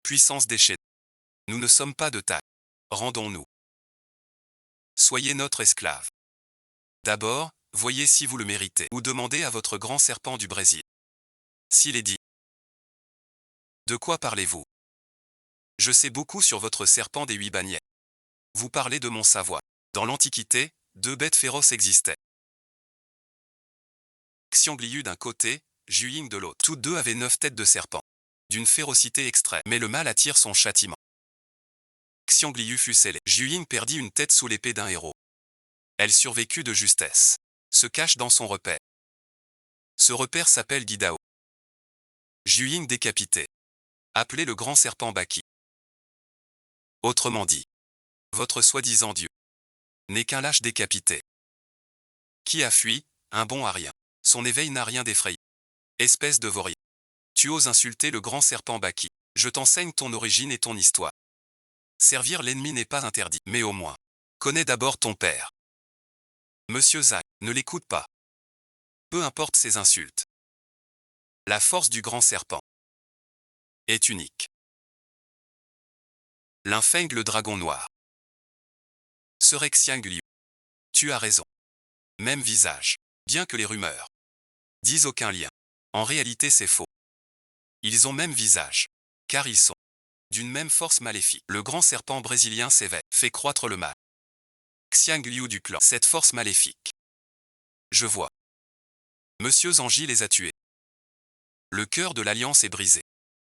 Puissance déchaînée. Nous ne sommes pas de taille. Rendons-nous. Soyez notre esclave. D'abord, voyez si vous le méritez, ou demandez à votre grand serpent du Brésil. S'il est dit. De quoi parlez-vous? Je sais beaucoup sur votre serpent des 8 bannières. Vous parlez de mon savoir. Dans l'Antiquité, 2 bêtes féroces existaient. Xiangliyu d'un côté, Juying de l'autre. Toutes deux avaient 9 têtes de serpent. D'une férocité extrême. Mais le mal attire son châtiment. Xiangliyu fut scellé. Juying perdit une tête sous l'épée d'un héros. Elle survécut de justesse. Se cache dans son repère. Ce repère s'appelle Guidao. Juying décapité. Appelé le grand serpent Baki. Autrement dit, votre soi-disant dieu n'est qu'un lâche décapité. Qui a fui, un bon à rien. Son éveil n'a rien d'effrayant. Espèce de vaurien. Tu oses insulter le grand serpent Baki. Je t'enseigne ton origine et ton histoire. Servir l'ennemi n'est pas interdit, mais au moins, connais d'abord ton père. Monsieur Zhang, ne l'écoute pas. Peu importe ses insultes. La force du grand serpent est unique. L'infeng le dragon noir. Serait Xiang Liu. Tu as raison. Même visage. Bien que les rumeurs disent aucun lien. En réalité c'est faux. Ils ont même visage. Car ils sont d'une même force maléfique. Le grand serpent brésilien s'éveille, fait croître le mal. Xiang Liu du clan. Cette force maléfique. Je vois. Monsieur Zanji les a tués. Le cœur de l'Alliance est brisé.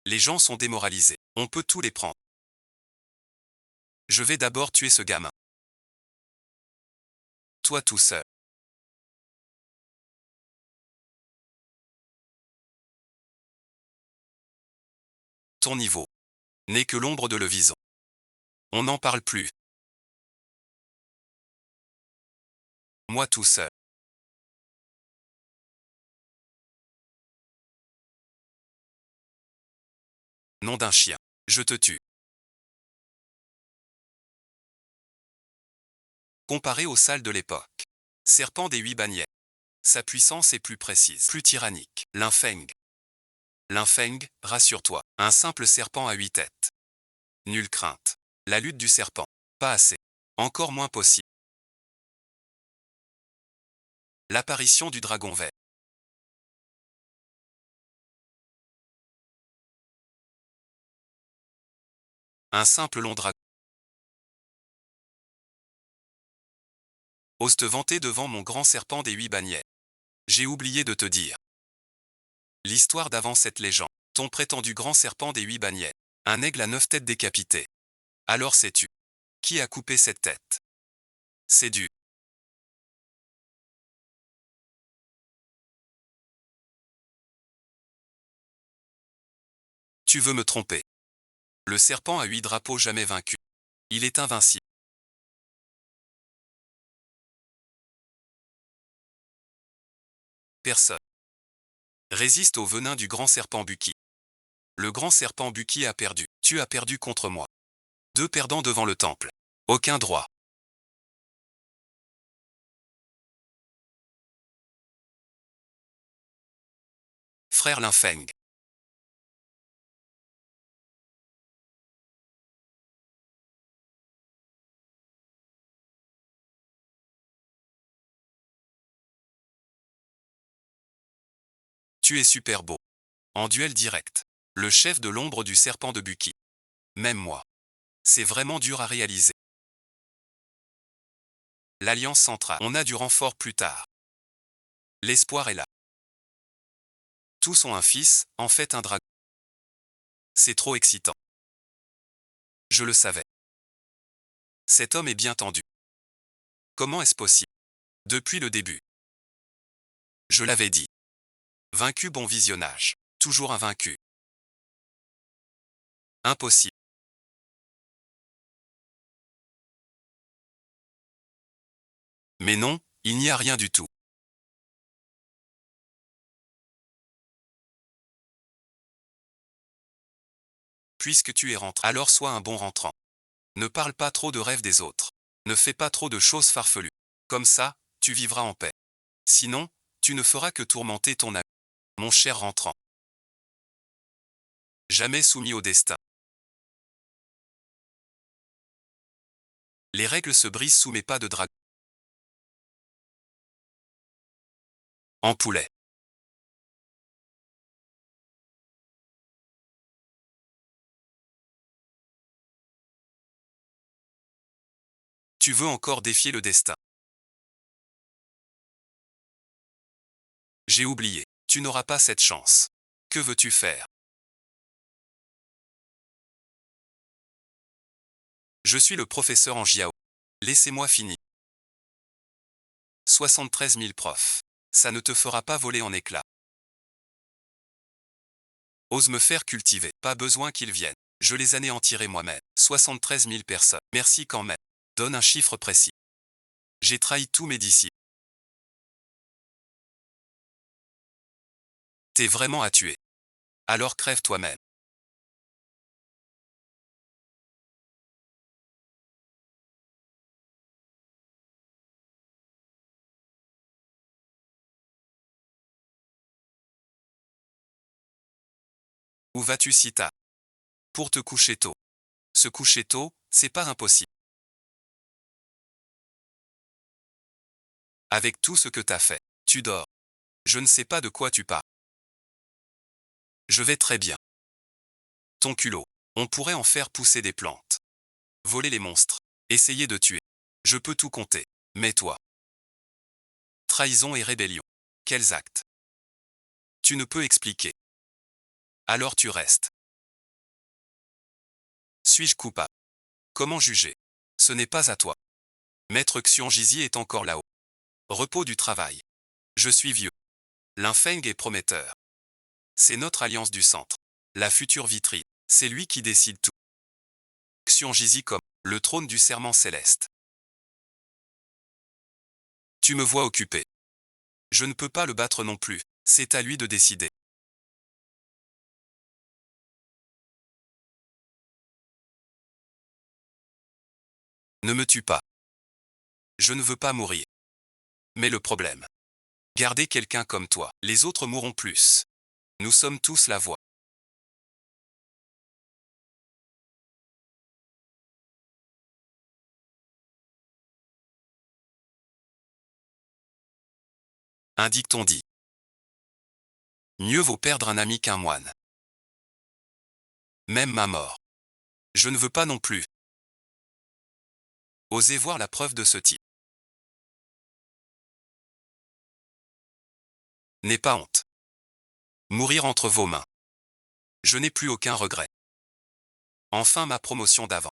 Les gens sont démoralisés. On peut tous les prendre. Je vais d'abord tuer ce gamin. Toi tout seul. Ton niveau n'est que l'ombre de le vison. On n'en parle plus. Moi tout seul. Nom d'un chien. Je te tue. Comparé aux salles de l'époque. Serpent des 8 bannières. Sa puissance est plus précise, plus tyrannique. L'infeng. L'infeng, rassure-toi. Un simple serpent à 8 têtes. Nulle crainte. La lutte du serpent. Pas assez. Encore moins possible. L'apparition du dragon vert. Un simple long dragon. Ose te vanter devant mon grand serpent des 8 bannières. J'ai oublié de te dire. L'histoire d'avant cette légende. Ton prétendu grand serpent des 8 bannières. Un aigle à 9 têtes décapité. Alors sais-tu. Qui a coupé cette tête? C'est dû. Tu veux me tromper. Le serpent à 8 drapeaux jamais vaincu. Il est invincible. Personne résiste au venin du grand serpent Buki. Le grand serpent Buki a perdu. Tu as perdu contre moi. 2 perdants devant le temple. Aucun droit. Frère Linfeng. Tu es super beau. En duel direct. Le chef de l'ombre du serpent de Buki. Même moi. C'est vraiment dur à réaliser. L'Alliance centrale. On a du renfort plus tard. L'espoir est là. Tous ont un fils, en fait un dragon. C'est trop excitant. Je le savais. Cet homme est bien tendu. Comment est-ce possible? Depuis le début. Je l'avais dit. Vaincu, bon visionnage. Toujours invaincu. Impossible. Mais non, il n'y a rien du tout. Puisque tu es rentré, alors sois un bon rentrant. Ne parle pas trop de rêves des autres. Ne fais pas trop de choses farfelues. Comme ça, tu vivras en paix. Sinon, tu ne feras que tourmenter ton ami. Mon cher rentrant. Jamais soumis au destin. Les règles se brisent sous mes pas de dragon. En poulet. Tu veux encore défier le destin. J'ai oublié. Tu n'auras pas cette chance. Que veux-tu faire? Je suis le professeur Angiao. Laissez-moi finir. 73 000 profs. Ça ne te fera pas voler en éclats. Ose me faire cultiver. Pas besoin qu'ils viennent. Je les anéantirai moi-même. 73 000 personnes. Merci quand même. Donne un chiffre précis. J'ai trahi tous mes disciples. T'es vraiment à tuer. Alors crève toi-même. Où vas-tu si tard? Pour te coucher tôt. Se coucher tôt, c'est pas impossible. Avec tout ce que t'as fait, tu dors. Je ne sais pas de quoi tu parles. Je vais très bien. Ton culot. On pourrait en faire pousser des plantes. Voler les monstres. Essayer de tuer. Je peux tout compter. Mais toi. Trahison et rébellion. Quels actes? Tu ne peux expliquer. Alors tu restes. Suis-je coupable? Comment juger? Ce n'est pas à toi. Maître Xianjizi est encore là-haut. Repos du travail. Je suis vieux. Linfeng est prometteur. C'est notre alliance du centre. La future vitrine. C'est lui qui décide tout. Xianjizi comme le trône du serment céleste. Tu me vois occupé. Je ne peux pas le battre non plus. C'est à lui de décider. Ne me tue pas. Je ne veux pas mourir. Mais le problème. Gardez quelqu'un comme toi. Les autres mourront plus. Nous sommes tous la voix. Un dicton dit. Mieux vaut perdre un ami qu'un moine. Même ma mort. Je ne veux pas non plus. Osez voir la preuve de ce type. N'aie pas honte. Mourir entre vos mains. Je n'ai plus aucun regret. Enfin ma promotion d'avant.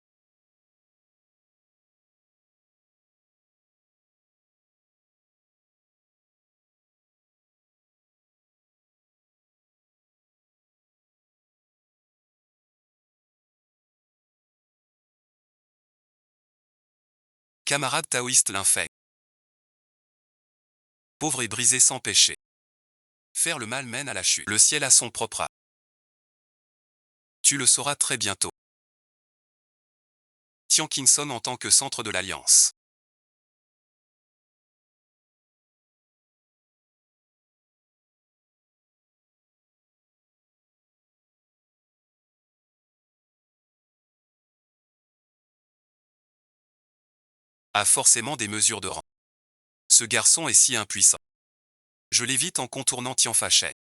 Camarade taoïste Linfeng. Pauvre et brisé sans péché. Faire le mal mène à la chute. Le ciel a son propre âme. Tu le sauras très bientôt. Tianqingson en tant que centre de l'Alliance. A forcément des mesures de rang. Ce garçon est si impuissant. Je l'évite en contournant Tianfashen.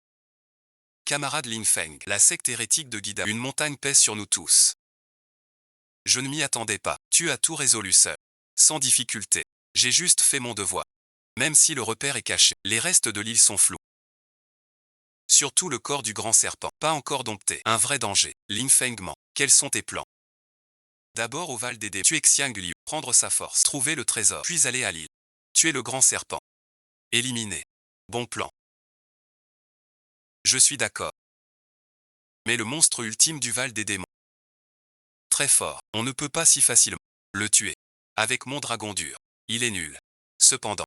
Camarade Linfeng, la secte hérétique de Guida. Une montagne pèse sur nous tous. Je ne m'y attendais pas. Tu as tout résolu seul. Sans difficulté. J'ai juste fait mon devoir. Même si le repère est caché, les restes de l'île sont flous. Surtout le corps du grand serpent. Pas encore dompté. Un vrai danger. Linfeng ment. Quels sont tes plans? D'abord au Val des Démons. Tuer Xiang Liu. Prendre sa force. Trouver le trésor. Puis aller à l'île. Tuer le grand serpent. Éliminer. Bon plan. Je suis d'accord. Mais le monstre ultime du Val des Démons. Très fort. On ne peut pas si facilement le tuer. Avec mon dragon dur. Il est nul. Cependant.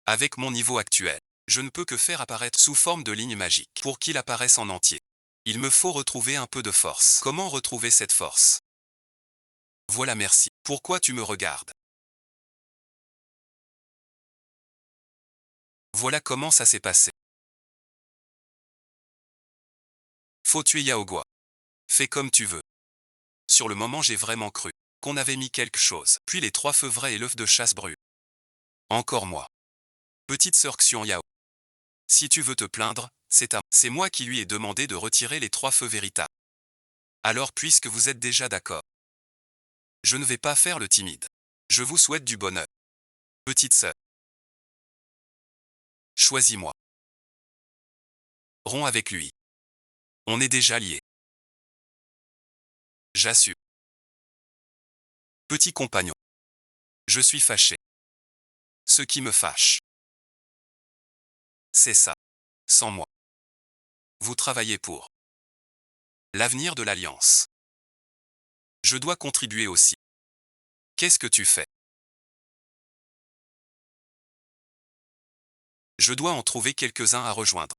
Avec mon niveau actuel. Je ne peux que faire apparaître sous forme de ligne magique. Pour qu'il apparaisse en entier. Il me faut retrouver un peu de force. Comment retrouver cette force? Voilà merci. Pourquoi tu me regardes? Voilà comment ça s'est passé. Faut tuer Yao Guo. Fais comme tu veux. Sur le moment j'ai vraiment cru qu'on avait mis quelque chose. Puis les 3 feux vrais et l'œuf de chasse brûlent. Encore moi. Petite sœur Xian Yao. Si tu veux te plaindre, c'est moi qui lui ai demandé de retirer les 3 feux véritables. Alors puisque vous êtes déjà d'accord, je ne vais pas faire le timide. Je vous souhaite du bonheur. Petite sœur. Choisis-moi. Romps avec lui. On est déjà liés. J'assume. Petit compagnon. Je suis fâché. Ce qui me fâche. C'est ça. Sans moi. Vous travaillez pour l'avenir de l'Alliance. Je dois contribuer aussi. Qu'est-ce que tu fais? Je dois en trouver quelques-uns à rejoindre.